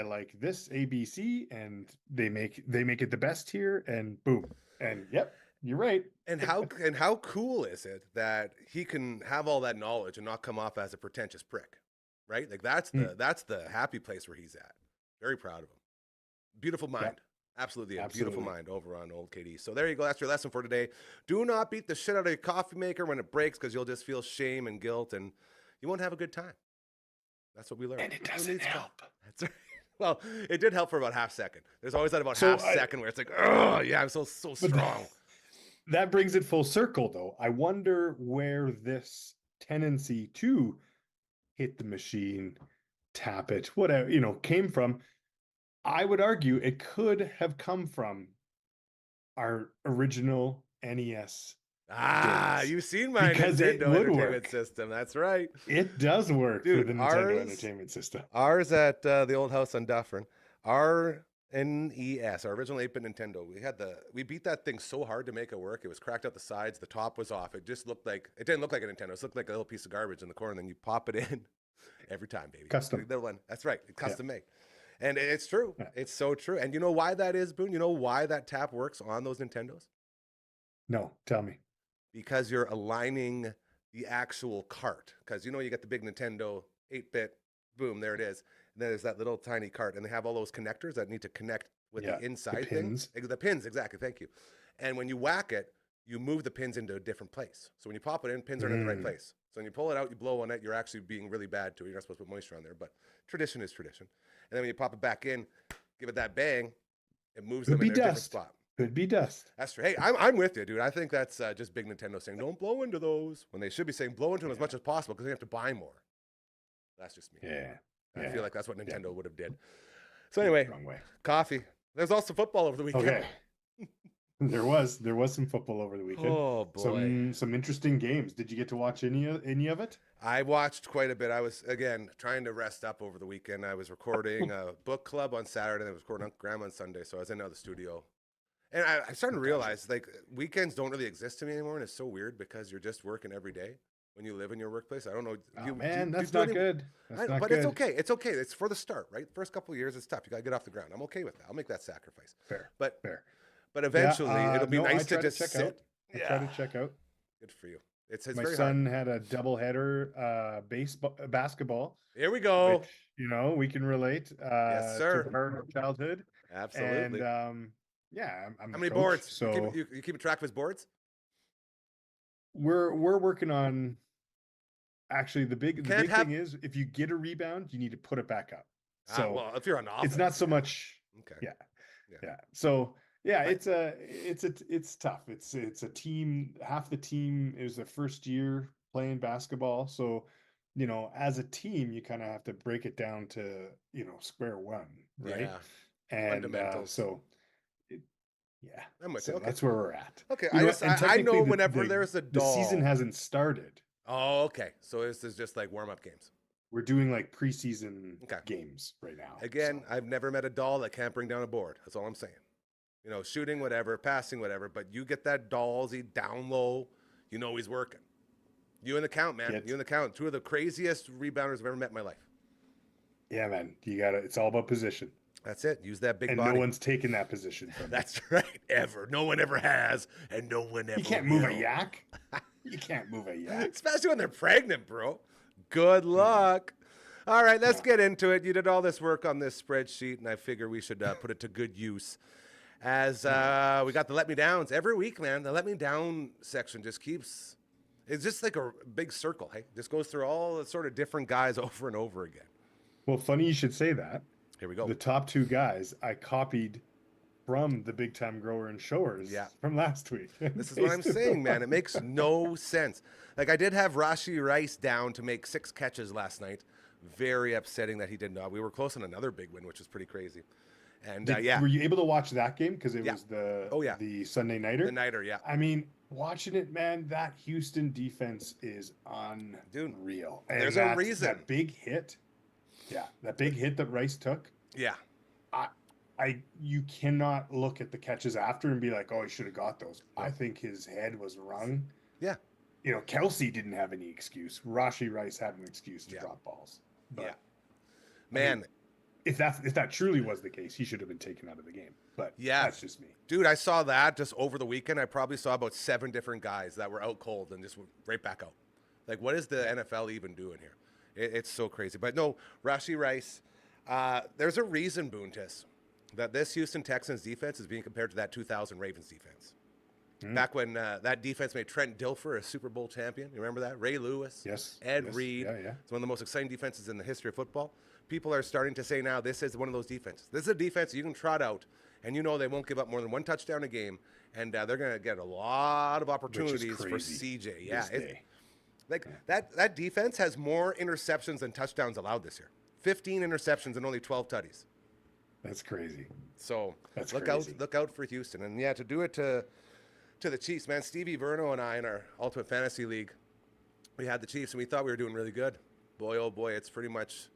like this ABC, and they make it the best here, and boom, and yep, you're right. And how cool is it that he can have all that knowledge and not come off as a pretentious prick, right? Like that's the happy place where he's at. Very proud of him. Beautiful mind. Yep. Absolutely a beautiful mind over on old KD. So there you go. That's your lesson for today. Do not beat the shit out of your coffee maker when it breaks, because you'll just feel shame and guilt and you won't have a good time. That's what we learned. And it doesn't help. That's right. Well, it did help for about half second. There's always that about half second where it's like, oh yeah, I'm so strong. That brings it full circle though. I wonder where this tendency to hit the machine, tap it, whatever, came from. I would argue it could have come from our original NES. You've seen my Nintendo Entertainment System. That's right. It does work for the Nintendo Entertainment System. Ours at the old house on Dufferin, our NES, our original 8-bit Nintendo. We beat that thing so hard to make it work. It was cracked out the sides. The top was off. It didn't look like a Nintendo. It looked like a little piece of garbage in the corner. And then you pop it in every time, baby. Custom. That's right. Custom made. And it's true. Yeah. It's so true. And you know why that is, Boone? You know why that tap works on those Nintendos? No, tell me. Because you're aligning the actual cart. Because you get the big Nintendo 8-bit, boom, there it is. And then there's that little tiny cart. And they have all those connectors that need to connect with the inside things. The pins, exactly. Thank you. And when you whack it, you move the pins into a different place. So when you pop it in, pins are in the right place. So when you pull it out, you blow on it, you're actually being really bad to it. You're not supposed to put moisture on there, but tradition is tradition. And then when you pop it back in, give it that bang, it moves them in a different spot. Could be dust. That's true. Hey, I'm with you, dude. I think that's just big Nintendo saying, don't blow into those, when they should be saying blow into them as much as possible, because they have to buy more. That's just me. Yeah. I feel like that's what Nintendo would have did. So anyway, wrong way. Coffee. There's also football over the weekend. Okay. There was some football over the weekend. Oh boy. Some interesting games. Did you get to watch any of it? I watched quite a bit. I was again trying to rest up over the weekend. I was recording a book club on Saturday, and I was recording Uncle Grandma on Sunday, so I was in the studio. And I started to realize like weekends don't really exist to me anymore, and it's so weird because you're just working every day when you live in your workplace. I don't know. That's not good. But it's okay. It's okay. It's for the start, right? First couple of years, it's tough. You got to get off the ground. I'm okay with that. I'll make that sacrifice. Fair. But eventually, it'll be nice to just sit. I try to check out. Good for you. It's my very son hard. had a doubleheader basketball. Here we go. Which, we can relate. Yes, sir. To our childhood. Absolutely. And I'm how many coach, boards? So you keep track of his boards? We're working on. Actually, the big thing is if you get a rebound, you need to put it back up. So well, if you're on offense, it's not so much. Okay. Yeah. So. Yeah, it's tough. It's a team. Half the team is their first year playing basketball, so as a team, you kind of have to break it down to square one, right? Yeah. And that's where we're at. Okay, I know whenever there's a doll, the season hasn't started. Oh, okay. So this is just like warm up games. We're doing like preseason games right now. Again, I've never met a doll that can't bring down a board. That's all I'm saying. You know, shooting whatever, passing whatever, but you get that ballsy down low, you know he's working. You and the count, man. You and the count. Two of the craziest rebounders I've ever met in my life. Yeah, man. You got to, it's all about position. That's it. Use that big and body. And no one's taken that position from That's right. Ever. No one ever has, and no one ever You can't move a yak. You can't move a yak. Especially when they're pregnant, bro. Good luck. All right, let's get into it. You did all this work on this spreadsheet, and I figure we should put it to good use. As we got the let me downs every week, man. The let me down section just keeps, it's just like a big circle, hey? Just goes through all the sort of different guys over and over again. Well, funny you should say that. Here we go. The top two guys I copied from the Big Time Grower and Showers from last week. This is what I'm saying, man. It makes no sense. Like, I did have Rashi Rice down to make 6 catches last night. Very upsetting that he did not. We were close on another big win, which was pretty crazy. And were you able to watch that game? Because it was the Sunday nighter. The nighter, yeah. I mean, watching it, man, that Houston defense is unreal. And there's a reason. That big hit. Yeah, that big hit that Rice took. Yeah. You cannot look at the catches after and be like, oh, he should have got those. I think his head was wrung. Yeah. You know, Kelsey didn't have any excuse. Rashi Rice had an excuse to drop balls. But, man. I mean, if that truly was the case, he should have been taken out of the game. But that's just me. Dude, I saw that just over the weekend. I probably saw about 7 different guys that were out cold and just went right back out. Like, what is the NFL even doing here? It's so crazy. But no, Rashi Rice, there's a reason, Boontis, that this Houston Texans defense is being compared to that 2000 Ravens defense. Back when that defense made Trent Dilfer a Super Bowl champion. You remember that? Ray Lewis. Yes. Ed Reed. Yeah. It's one of the most exciting defenses in the history of football. People are starting to say now this is one of those defenses. This is a defense you can trot out, and you know they won't give up more than 1 touchdown a game, and they're going to get a lot of opportunities for CJ. Yeah. That defense has more interceptions than touchdowns allowed this year. 15 interceptions and only 12 tutties. That's crazy. So look out for Houston. And to do it to the Chiefs, man. Stevie Verno and I in our Ultimate Fantasy League, we had the Chiefs and we thought we were doing really good. Boy, oh boy, it's pretty much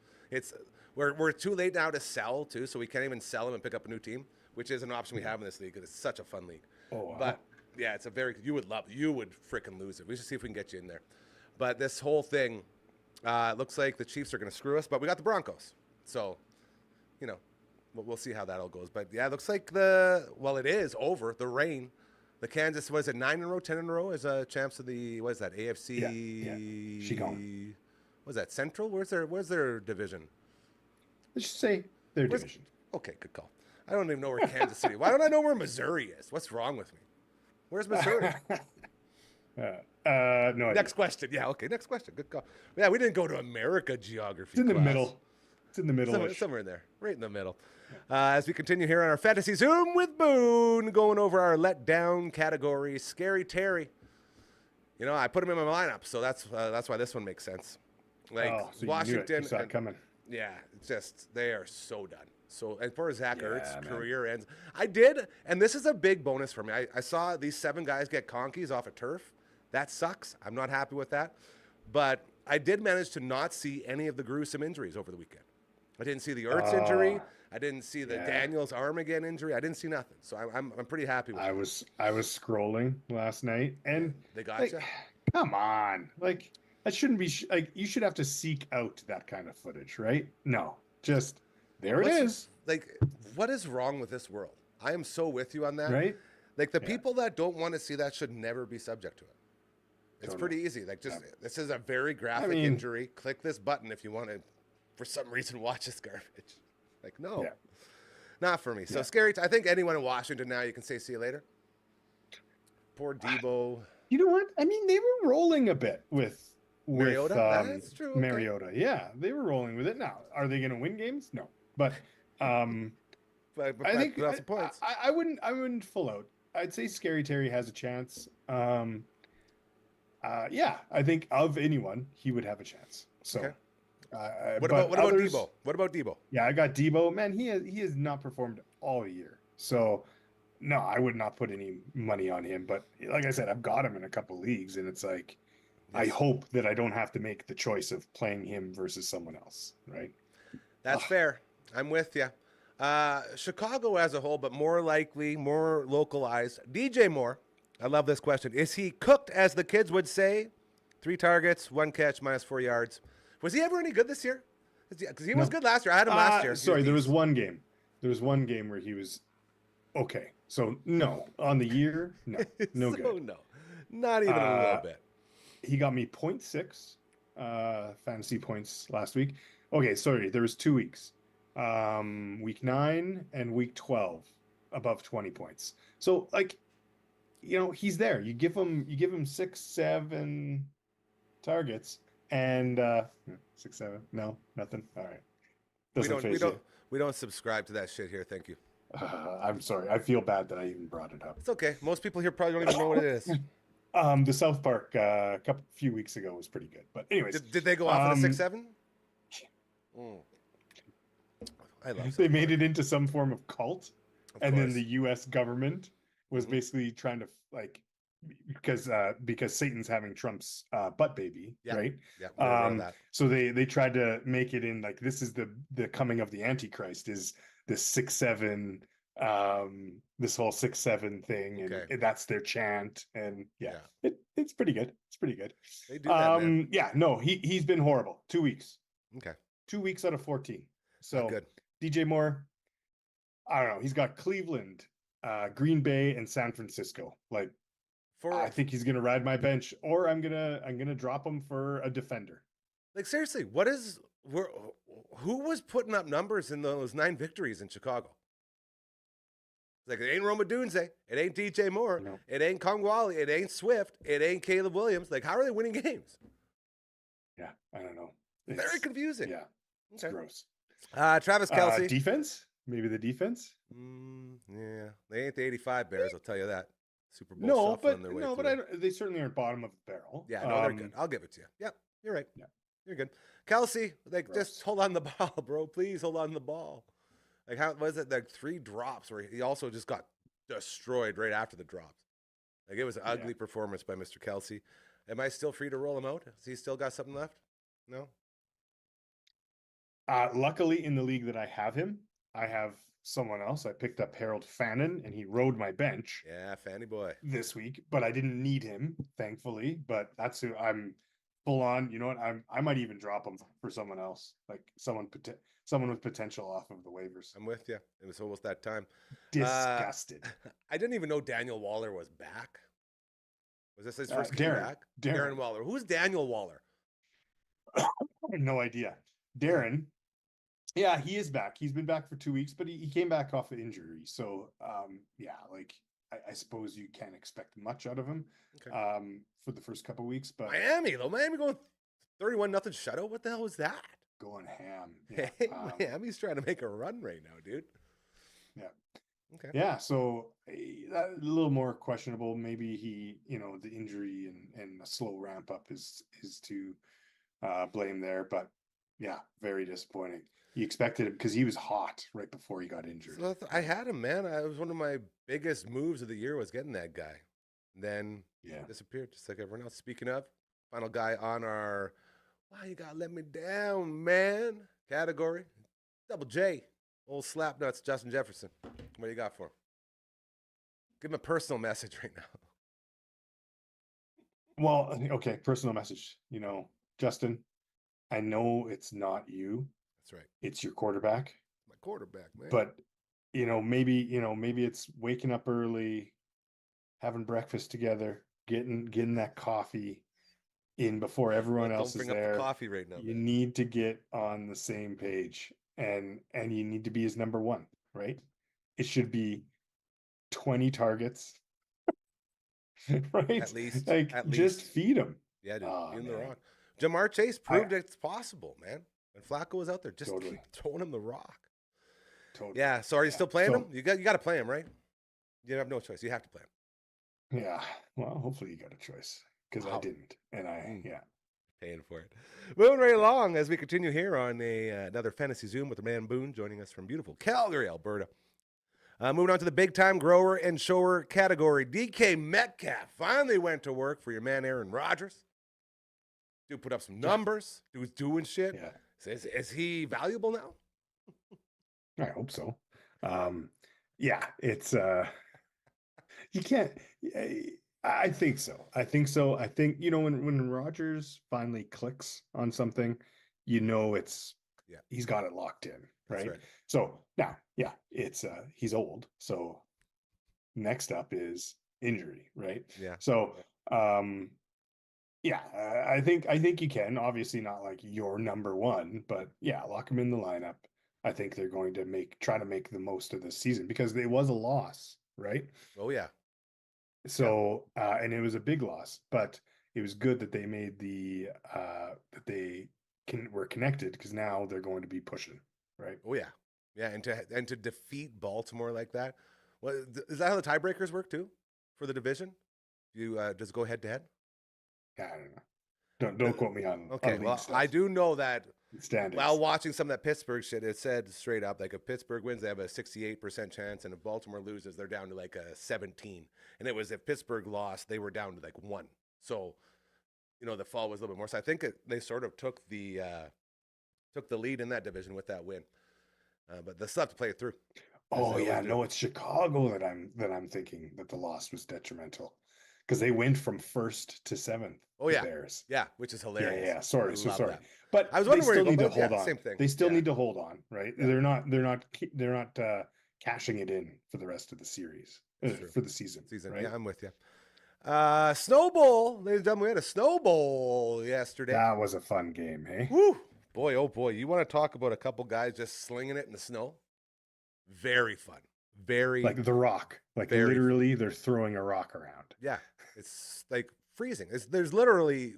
we're too late now to sell too, so we can't even sell them and pick up a new team, which is an option we have in this league because it's such a fun league. Oh wow. But yeah, it's you would freaking lose it. We should see if we can get you in there. But this whole thing looks like the Chiefs are going to screw us, but we got the Broncos. So, we'll see how that all goes. But yeah, it looks like it is over. The reign. The Kansas, was it 9 in a row, 10 in a row as champs of the, what is that, AFC? Yeah. She gone. Was that Central? Where's their division? Let's just say their division. Okay, good call. I don't even know where Kansas City. Why don't I know where Missouri is? What's wrong with me? Where's Missouri? No idea. Next question. Yeah, okay, next question. Good call. Yeah, we didn't go to America geography. It's in the middle. It's in the middle. Somewhere in there. Right in the middle. As we continue here on our Fantasy Zoom with Boone, going over our letdown category, Scary Terry. I put him in my lineup, so that's why this one makes sense. So Washington. You saw it coming. Yeah, it's just they are so done. So as far as Zach Ertz's career ends, I did, and this is a big bonus for me. I saw these 7 guys get conkies off a turf. That sucks. I'm not happy with that. But I did manage to not see any of the gruesome injuries over the weekend. I didn't see the Ertz injury. I didn't see the Daniels Armageddon injury. I didn't see nothing. So I'm pretty happy with it. I was scrolling last night, and they got you. Come on, that shouldn't be you should have to seek out that kind of footage, right? No, just there it is. What is wrong with this world? I am so with you on that. Right? The people that don't want to see that should never be subject to it. It's pretty easy. This is a very graphic injury. Click this button if you want to, for some reason, watch this garbage. No, not for me. So scary. I think anyone in Washington now, you can say, see you later. Poor Debo. You know what? I mean, they were rolling a bit with Mariota. That's true. Okay. Mariota. Yeah, they were rolling with it. Now, are they going to win games? No, but I think that's the points. I wouldn't full out. I'd say Scary Terry has a chance. I think of anyone, he would have a chance. So. Okay. What about Debo? What about Debo? Yeah, I got Debo. Man, he has not performed all year. So, no, I would not put any money on him. But like I said, I've got him in a couple leagues, and it's like, I hope that I don't have to make the choice of playing him versus someone else, right? That's fair. I'm with you. Chicago as a whole, but more likely, more localized. DJ Moore, I love this question. Is he cooked, as the kids would say? 3 targets, 1 catch, -4 yards. Was he ever any good this year? Because he was good last year. I had him last year. Sorry, there was one game. There was one game where he was okay. So no, on the year, no, no good. No, not even a little bit. He got me 0.6 fantasy points last week. Okay, sorry, there was 2 weeks. Week 9 and week 12 above 20 points. So like, he's there. You give him 6, 7 targets and 6, 7. No, nothing. All right. We don't subscribe to that shit here. Thank you. I'm sorry. I feel bad that I even brought it up. It's okay. Most people here probably don't even know what it is. The South Park few weeks ago was pretty good. But anyways, did they go off of the 6, 7? I love. They made it into some form of cult, and then the U.S. government was basically trying to because Satan's having Trump's butt baby, right? Yeah. So they tried to make it in like this is the coming of the Antichrist is this 6, 7 this whole 6, 7 thing, and that's their chant, and it's pretty good. It's pretty good. They do that, man. Yeah, no, he's been horrible. 2 weeks. Okay. 2 weeks out of 14. So good. DJ Moore, I don't know. He's got Cleveland, Green Bay, and San Francisco. Like, I think he's gonna ride my bench, or I'm gonna drop him for a defender. Like seriously, who was putting up numbers in those 9 victories in Chicago? Like, it ain't Roma Dunze, it ain't DJ Moore, it ain't Kongwali, it ain't Swift, it ain't Caleb Williams. Like, how are they winning games? Yeah, I don't know. It's very confusing. Yeah, it's gross. Travis Kelce. Defense? Maybe the defense? Yeah, they ain't the 85 Bears, I'll tell you that. Super Bowl they certainly aren't bottom of the barrel. Yeah, no, they're good. I'll give it to you. Yep, you're right. Yeah. You're good. Kelce, just hold on the ball, bro. Please hold on the ball. Like, how was it? Like 3 drops where he also just got destroyed right after the drops. Like, it was an ugly performance by Mr. Kelce. Am I still free to roll him out? Has he still got something left? No? Luckily, in the league that I have him, I have someone else. I picked up Harold Fannin, and he rode my bench. Yeah, Fanny boy. This week, but I didn't need him, thankfully. But that's who I'm full on. You know what? I might even drop him for someone else, like someone with potential off of the waivers. I'm with you. It was almost that time. Disgusted. I didn't even know Daniel Waller was back. Was this his first game back? Darren Waller. Who's Daniel Waller? I have no idea. Darren. Yeah, he is back. He's been back for 2 weeks, but he came back off of injury. So, like I suppose you can't expect much out of him for the first couple of weeks. But Miami going 31-0 shutout. What the hell was that? Going ham. Yeah. Hey, Miami's trying to make a run right now, dude. Yeah. Okay. Yeah. So a little more questionable. Maybe he, the injury and a slow ramp up is to blame there. But yeah, very disappointing. You expected it because he was hot right before he got injured. So I had him, man. I was one of my biggest moves of the year was getting that guy. And then disappeared just like everyone else. Speaking of, final guy on our "Why you gotta let me down, man" category. Double J, old slap nuts, Justin Jefferson. What do you got for him? Give him a personal message right now. Well, okay, personal message. Justin, I know it's not you. That's right. It's your quarterback. My quarterback, man. But maybe it's waking up early, having breakfast together, getting that coffee in before everyone else is there. Don't bring up the coffee right now. You need to get on the same page, and you need to be his number one, right? It should be 20 targets, right? At least, just feed him. Yeah, dude, you're in the rock. Jamar Chase proved it's possible, man. When Flacco was out there, just keep throwing him the rock. Totally. Yeah. So are you still playing him? You got to play him, right? You have no choice. You have to play him. Yeah. Well, hopefully you got a choice because I didn't, and paying for it. Moving right along as we continue here on another Fantasy Zoom with the man Boone joining us from beautiful Calgary, Alberta. Moving on to the big time grower and shower category. DK Metcalf finally went to work for your man Aaron Rodgers. Dude put up some numbers. Dude's doing shit. Yeah. Is he valuable now? I hope so. Yeah, it's you can't. I think so. I think so. I think, when Rogers finally clicks on something, it's he's got it locked in, That's right? right. So now, yeah, it's he's old. So next up is injury, right? Yeah. So yeah, I think you can. Obviously not like your number one, but yeah, lock him in the lineup. I think they're going to try to make the most of this season because it was a loss, right? Oh yeah. So and it was a big loss, but it was good that they made that they were connected because now they're going to be pushing, right? Oh yeah. Yeah, and to defeat Baltimore like that. Well, is that how the tiebreakers work too for the division? You does it go head to head? Yeah, I don't know. Don't quote me on Okay, league well, stuff. I do know that standings. while watching some of that Pittsburgh shit, it said straight up, like if Pittsburgh wins, they have a 68% chance, and if Baltimore loses, they're down to like a 17. And it was if Pittsburgh lost, they were down to like 1. So, the fall was a little bit more. So I think they sort of took the lead in that division with that win. But they still have to play it through. Oh yeah, no, it's Chicago that I'm thinking that the loss was detrimental because they went from 1st to 7th. Oh yeah, Bears. Yeah, which is hilarious. Yeah. Sorry, That. But I was they still wondering need to hold on. Same thing. They still need to hold on, right? Yeah. They're not cashing it in for the rest of the series for the season. Right? Yeah, I'm with you. Snowball, ladies and gentlemen, we had a snowball yesterday. That was a fun game, hey? Woo! Boy, oh boy, you want to talk about a couple guys just slinging it in the snow? Very fun. Very like the rock. Like literally, they're throwing a rock around. Yeah, it's like freezing. There's literally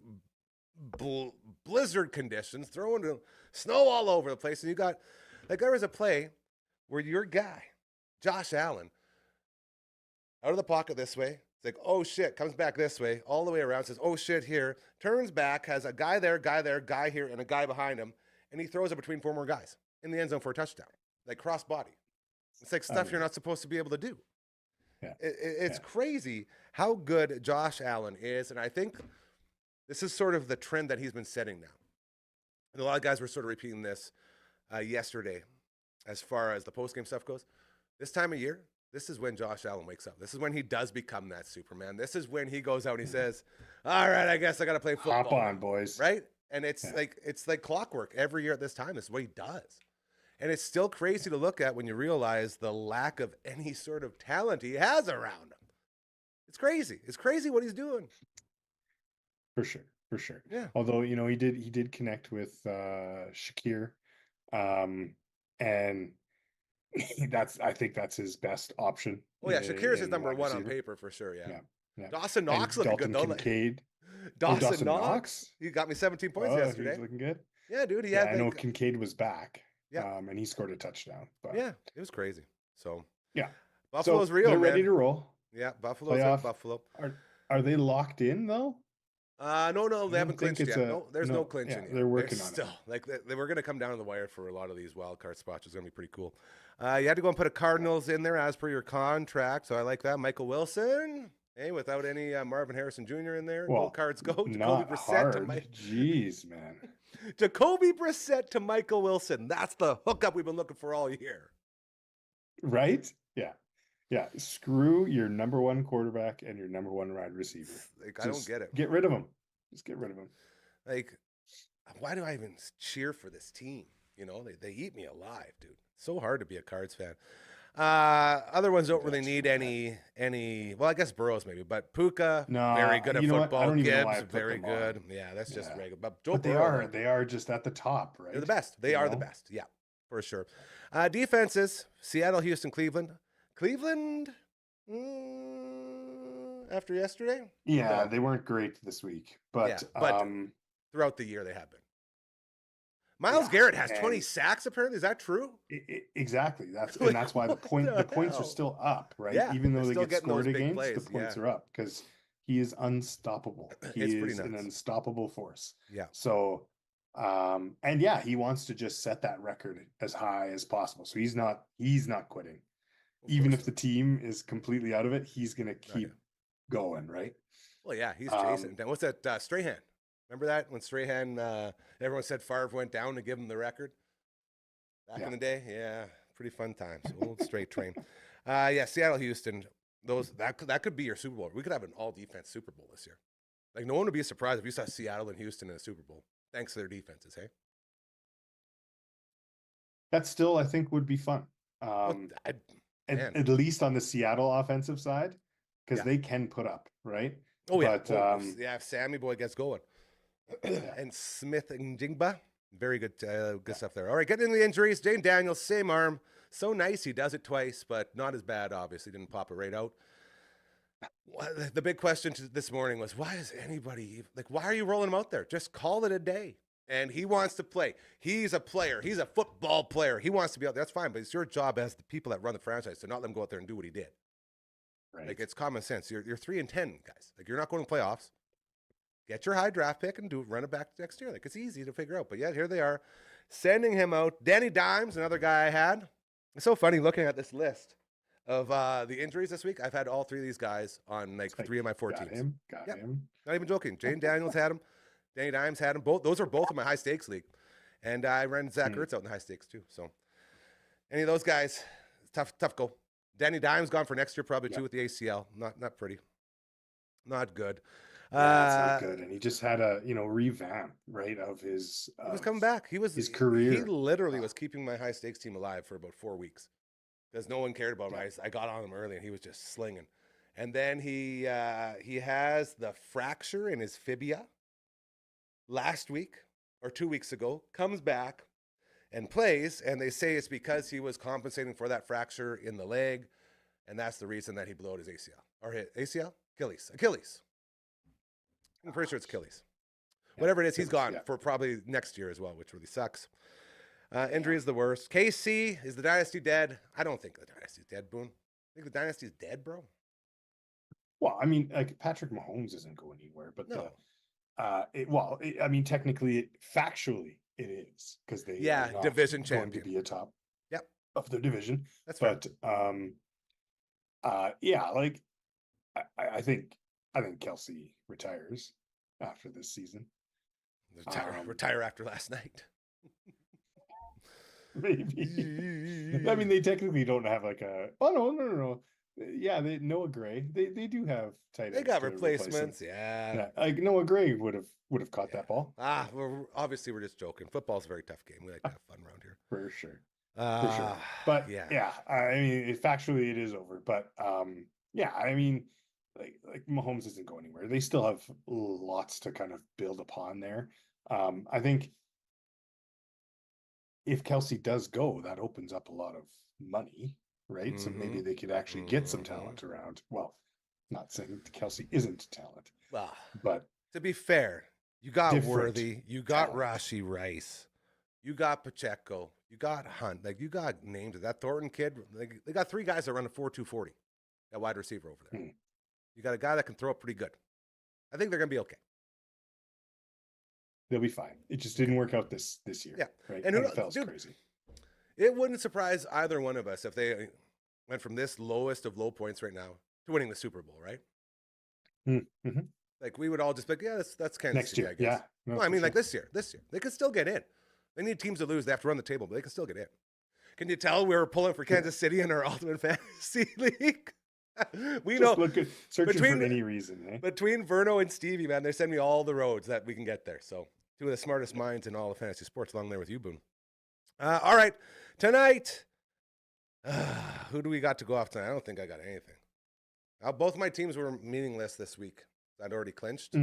blizzard conditions, throwing snow all over the place, and you got there was a play where your guy, Josh Allen, out of the pocket this way. It's like, oh shit, comes back this way, all the way around, says, oh shit here, turns back, has a guy there, guy here, and a guy behind him, and he throws it between 4 more guys in the end zone for a touchdown, like cross body. It's like stuff you're not supposed to be able to do. Yeah. It's crazy how good Josh Allen is, and I think this is sort of the trend that he's been setting now. And a lot of guys were sort of repeating this yesterday as far as the postgame stuff goes. This time of year, this is when Josh Allen wakes up. This is when he does become that Superman. This is when he goes out and he says, all right, I guess I got to play football. Hop on, boys. Right? And it's like clockwork. Every year at this time, this is what he does. And it's still crazy to look at when you realize the lack of any sort of talent he has around him. It's crazy. It's crazy what he's doing. For sure. Yeah. Although, he did connect with Shakir. And I think that's his best option. Oh yeah, Shakir's his number one on paper for sure. Yeah. Dawson Knox looking good though. Kincaid. Dawson Knox. He got me 17 points yesterday. He's looking good. Yeah, dude. I know Kincaid was back. Yeah. And he scored a touchdown. But yeah, it was crazy. So yeah, Buffalo's real. They're man. ready to roll. Yeah, Buffalo's Buffalo. Are they locked in though? No, they haven't clinched yet. There's no clinching yet. They're working on still, it. They were going to come down to the wire for a lot of these wild card spots. It's going to be pretty cool. You had to go and put a Cardinals in there as per your contract, so I like that. Michael Wilson, without any Marvin Harrison Jr. in there. Gold cards go. Jacoby Brissett. Jeez, man. Jacoby Brissett to Michael Wilson. That's the hookup we've been looking for all year. Right? Yeah. Screw your number one quarterback and your number one wide receiver. I don't get it. Get rid of them. Just get rid of them. Why do I even cheer for this team? They eat me alive, dude. So hard to be a Cards fan. Other ones don't really need any. Well, I guess Burrows maybe, but Puka, very good at football. Gibbs, very good. Yeah, that's just regular. But they are just at the top, right? They're the best. They are the best. Yeah, for sure. Defenses: Seattle, Houston, Cleveland. Cleveland. After yesterday. Yeah, they weren't great this week, but throughout the year they have been. Myles Garrett has 20 sacks, apparently. Is that true? Exactly. That's why the points are still up, right? Yeah, even though they get scored against, the points are up because he is unstoppable. He is an unstoppable force. Yeah. So, he wants to just set that record as high as possible. So he's not quitting. Even if the team is completely out of it, he's going to keep going, right? Well, yeah, he's chasing. What's that? Strahan. Remember that when Strahan, everyone said Favre went down to give him the record back in the day? Yeah, Pretty fun times. Old straight train. Yeah, Seattle, Houston. That could be your Super Bowl. We could have an all-defense Super Bowl this year. Like, no one would be surprised if you saw Seattle and Houston in a Super Bowl, thanks to their defenses, hey? That still, I think, would be fun. At least on the Seattle offensive side, because they can put up, right? Oh, yeah. But, if Sammy Boy gets going. And Smith and Jingba, very good stuff there. All right, getting into the injuries. Jane Daniels, same arm. So nice he does it twice, but not as bad, obviously. Didn't pop it right out. The big question this morning was, why are you rolling him out there? Just call it a day. And he wants to play. He's a player. He's a football player. He wants to be out there. That's fine, but it's your job as the people that run the franchise to not let him go out there and do what he did. Right. Like, it's common sense. You're 3-10, guys. Like, you're not going to playoffs. Get your high draft pick and run it back next year. Like, it's easy to figure out. But yeah, here they are, sending him out. Danny Dimes, another guy I had. It's so funny looking at this list of the injuries this week. I've had all three of these guys on like 3 of my 4 teams. Got him. Not even joking. Jane Daniels had him. Danny Dimes had him. Both. Those are both in my high stakes league. And I ran Zach Ertz out in the high stakes too. So any of those guys, tough go. Danny Dimes gone for next year probably too with the ACL. Not pretty. Not good. Yeah, it's not good. And he just had a revamp, right, of his he was coming back. His career. He literally was keeping my high stakes team alive for about 4 weeks. Because no one cared about him. I got on him early and he was just slinging. And then he has the fracture in his fibia last week or 2 weeks ago, comes back and plays, and they say it's because he was compensating for that fracture in the leg, and that's the reason that he blew out his ACL. Or his ACL? Achilles. I'm pretty sure it's Achilles. Whatever it is, he's gone for probably next year as well, which really sucks. Injury is the worst. KC, is the dynasty dead? I don't think the dynasty's dead, Boone. I think the dynasty's dead, bro. Well, I mean, like Patrick Mahomes isn't going anywhere, but no. Technically, factually, it is because they division champion to be a top of their division. That's but I think Kelsey retires after this season. Retire after last night. Maybe. I mean, they technically don't have like a. Oh no. Yeah, Noah Gray. They do have tight ends. They got replacements. Yeah, like Noah Gray would have caught that ball. Obviously we're just joking. Football's a very tough game. We like to have fun around here. For sure. But I mean, factually it is over. But I mean, like Mahomes isn't going anywhere. They still have lots to kind of build upon there. I think if Kelsey does go, that opens up a lot of money, right? So maybe they could actually get some talent around. Well, not saying Kelsey isn't talent. Well, but to be fair, you got Worthy, you got Rashi Rice, you got Pacheco, you got Hunt. Like, you got names. That Thornton kid, like, they got 3 guys that run a 4.240 at wide receiver over there. You got a guy that can throw it pretty good. I think they're going to be okay. They'll be fine. It just didn't work out this year. Yeah. Right? And NFL's crazy. It wouldn't surprise either one of us if they went from this lowest of low points right now to winning the Super Bowl, right? Mm-hmm. Like, we would all just be like, yeah, that's Kansas next City, year. I guess. Yeah. No, I mean, like this year. They could still get in. They need teams to lose. They have to run the table, but they can still get in. Can you tell we were pulling for Kansas City in our Ultimate Fantasy League? We just know. Searching for any reason. Eh? Between Verno and Stevie, man, they send me all the roads that we can get there. So, 2 of the smartest minds in all of fantasy sports, along there with you, Boone. All right, tonight, who do we got to go off tonight? I don't think I got anything. Both my teams were meaningless this week. I'd already clinched.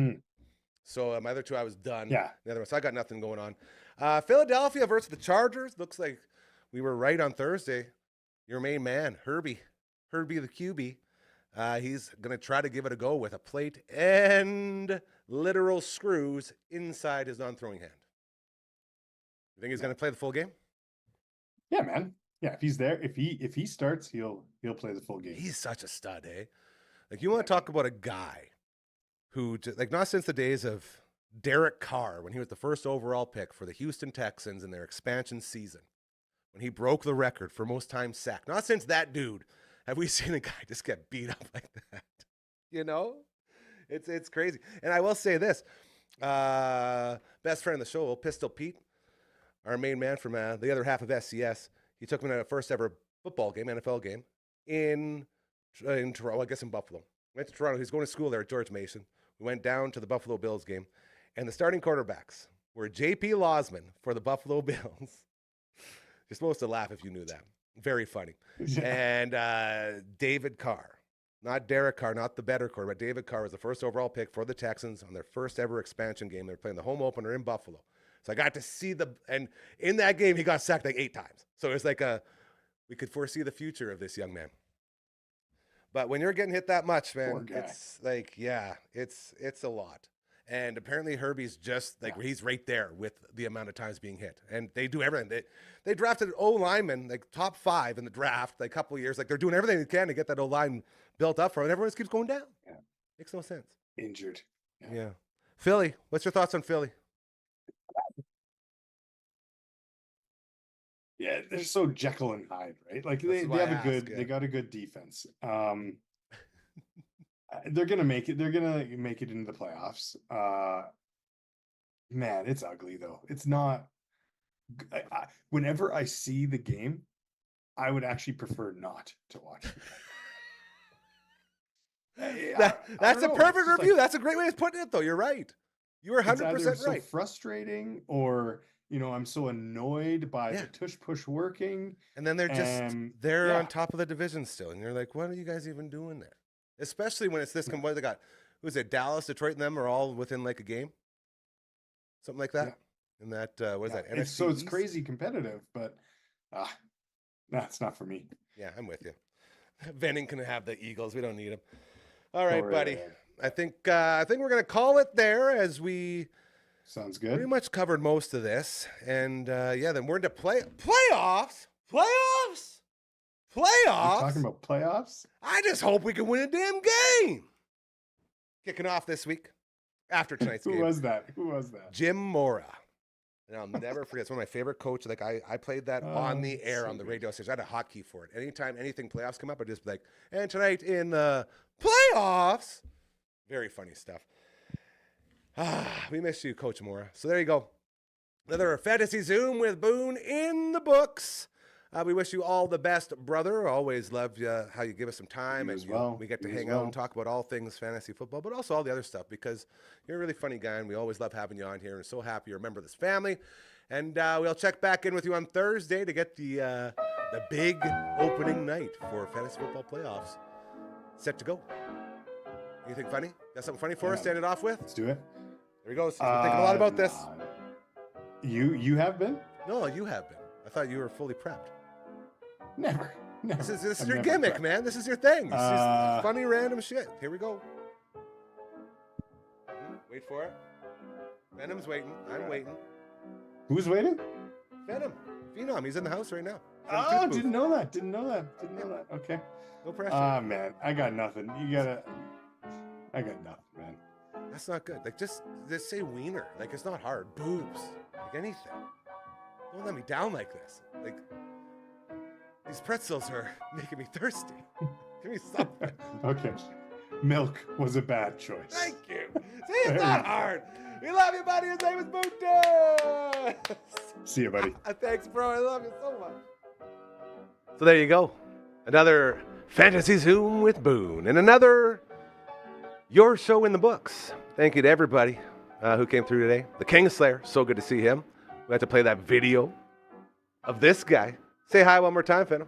So my other 2, I was done. Yeah. The other one, so I got nothing going on. Philadelphia versus the Chargers. Looks like we were right on Thursday. Your main man, Herbie the QB. He's going to try to give it a go with a plate and literal screws inside his non-throwing hand. You think he's going to play the full game? Yeah, man. Yeah, if he's there, if he starts, he'll play the full game. He's such a stud, eh? Like, you want to talk about a guy who, like, not since the days of Derek Carr, when he was the first overall pick for the Houston Texans in their expansion season, when he broke the record for most times sacked. Not since that dude have we seen a guy just get beat up like that. You know? It's crazy. And I will say this. Best friend of the show, Pistol Pete, our main man from the other half of SCS, He took me to the first ever football game, NFL game, in Toronto, I guess in Buffalo. Went to Toronto. He was going to school there at George Mason. We went down to the Buffalo Bills game, and the starting quarterbacks were J.P. Losman for the Buffalo Bills. You're supposed to laugh if you knew that. Very funny. Yeah. And David Carr. Not Derek Carr, not the better quarterback. David Carr was the first overall pick for the Texans on their first ever expansion game. They were playing the home opener in Buffalo. So I got to see and in that game, he got sacked like 8 times. So it was like we could foresee the future of this young man. But when you're getting hit that much, man, it's like, yeah, it's a lot. And apparently Herbie's just like, he's right there with the amount of times being hit. And they do everything. They drafted O-lineman, like top 5 in the draft, like a couple of years. Like they're doing everything they can to get that O-line built up for it. And everyone just keeps going down. Yeah. Makes no sense. Injured. Yeah. Philly, what's your thoughts on Philly? Yeah, they're so Jekyll and Hyde, right? Like they have they got a good defense. They're gonna make it. They're gonna make it into the playoffs. Man, it's ugly though. It's not. Whenever I see the game, I would actually prefer not to watch it. That's a perfect review. That's a great way of putting it, though. You're right. You were 100% right. So frustrating, or I'm so annoyed by the tush push working, and then they're on top of the division still, and you're like, what are you guys even doing there? Especially when it's this. What they got? Who's it? Dallas, Detroit, and them are all within like a game, something like that. Yeah. And that what is that? NFC East? It's crazy competitive, but that's not for me. Yeah, I'm with you. Venning can have the Eagles. We don't need them. All right, buddy. I think we're gonna call it there as we. Sounds good. Pretty much covered most of this, and then we're into playoffs. You're talking about playoffs? I just hope we can win a damn game. Kicking off this week after tonight's game. Who was that? Jim Mora. And I'll never forget. It's one of my favorite coaches. Like I played that on the air on the radio station. I had a hotkey for it. Anytime anything playoffs come up, I'd just be like, and tonight in the playoffs. Very funny stuff. We miss you, Coach Mora. So there you go. Another Fantasy Zoom with Boone in the books. We wish you all the best, brother. Always love how you give us some time, and we get to hang out and talk about all things fantasy football, but also all the other stuff, because you're a really funny guy, and we always love having you on here, and so happy you're a member of this family. And we'll check back in with you on Thursday to get the big opening night for fantasy football playoffs set to go. Anything funny? Got something funny for us to end it off with? Let's do it. There he goes. He's been thinking a lot about this. You have been? No, you have been. I thought you were fully prepped. Never. This is your gimmick, prepped. Man. This is your thing. It's just funny, random shit. Here we go. Wait for it. Venom's waiting. I'm waiting. Who's waiting? Venom. Phenom. He's in the house right now. Oh, didn't know that. Okay. No pressure. Man. I got nothing. I got nothing, man. That's not good. Like, just say wiener. Like, it's not hard. Boobs. Like, anything. Don't let me down like this. Like, these pretzels are making me thirsty. Give me something. Okay. Milk was a bad choice. Thank you. See, it's not hard. We love you, buddy. His name is Boone. See you, buddy. Thanks, bro. I love you so much. So there you go. Another Fantasy Zoom with Boone. And another Your Show in the books. Thank you to everybody who came through today. The Kingslayer. So good to see him. We had to play that video of this guy. Say hi one more time, Phenom.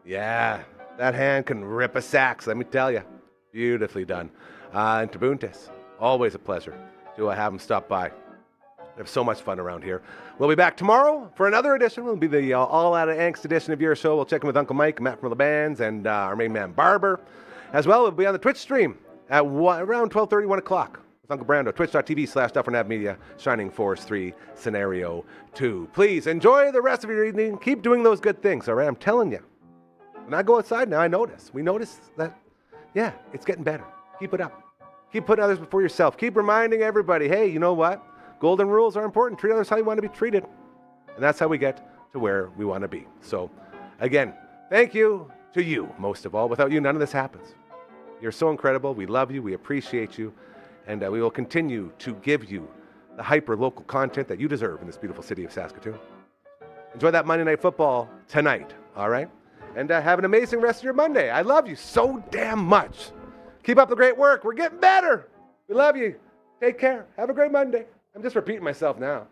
Yeah, that hand can rip a sax, let me tell you. Beautifully done. And to Buntes, always a pleasure to have him stop by. We have so much fun around here. We'll be back tomorrow for another edition. It'll be the All Out of Angst edition of Your Show. We'll check in with Uncle Mike, Matt from the bands, and our main man, Barber. As well, we'll be on the Twitch stream at around 12:30, 1 o'clock. With Uncle Brando, twitch.tv/Dufferin Ave Media, Shining Force 3, Scenario 2. Please enjoy the rest of your evening. Keep doing those good things, all right? I'm telling you. When I go outside now, we notice that, it's getting better. Keep it up. Keep putting others before yourself. Keep reminding everybody, hey, you know what? Golden rules are important. Treat others how you want to be treated. And that's how we get to where we want to be. So, again, thank you to you, most of all. Without you, none of this happens. You're so incredible. We love you. We appreciate you. And we will continue to give you the hyper-local content that you deserve in this beautiful city of Saskatoon. Enjoy that Monday Night Football tonight, all right? And have an amazing rest of your Monday. I love you so damn much. Keep up the great work. We're getting better. We love you. Take care. Have a great Monday. I'm just repeating myself now.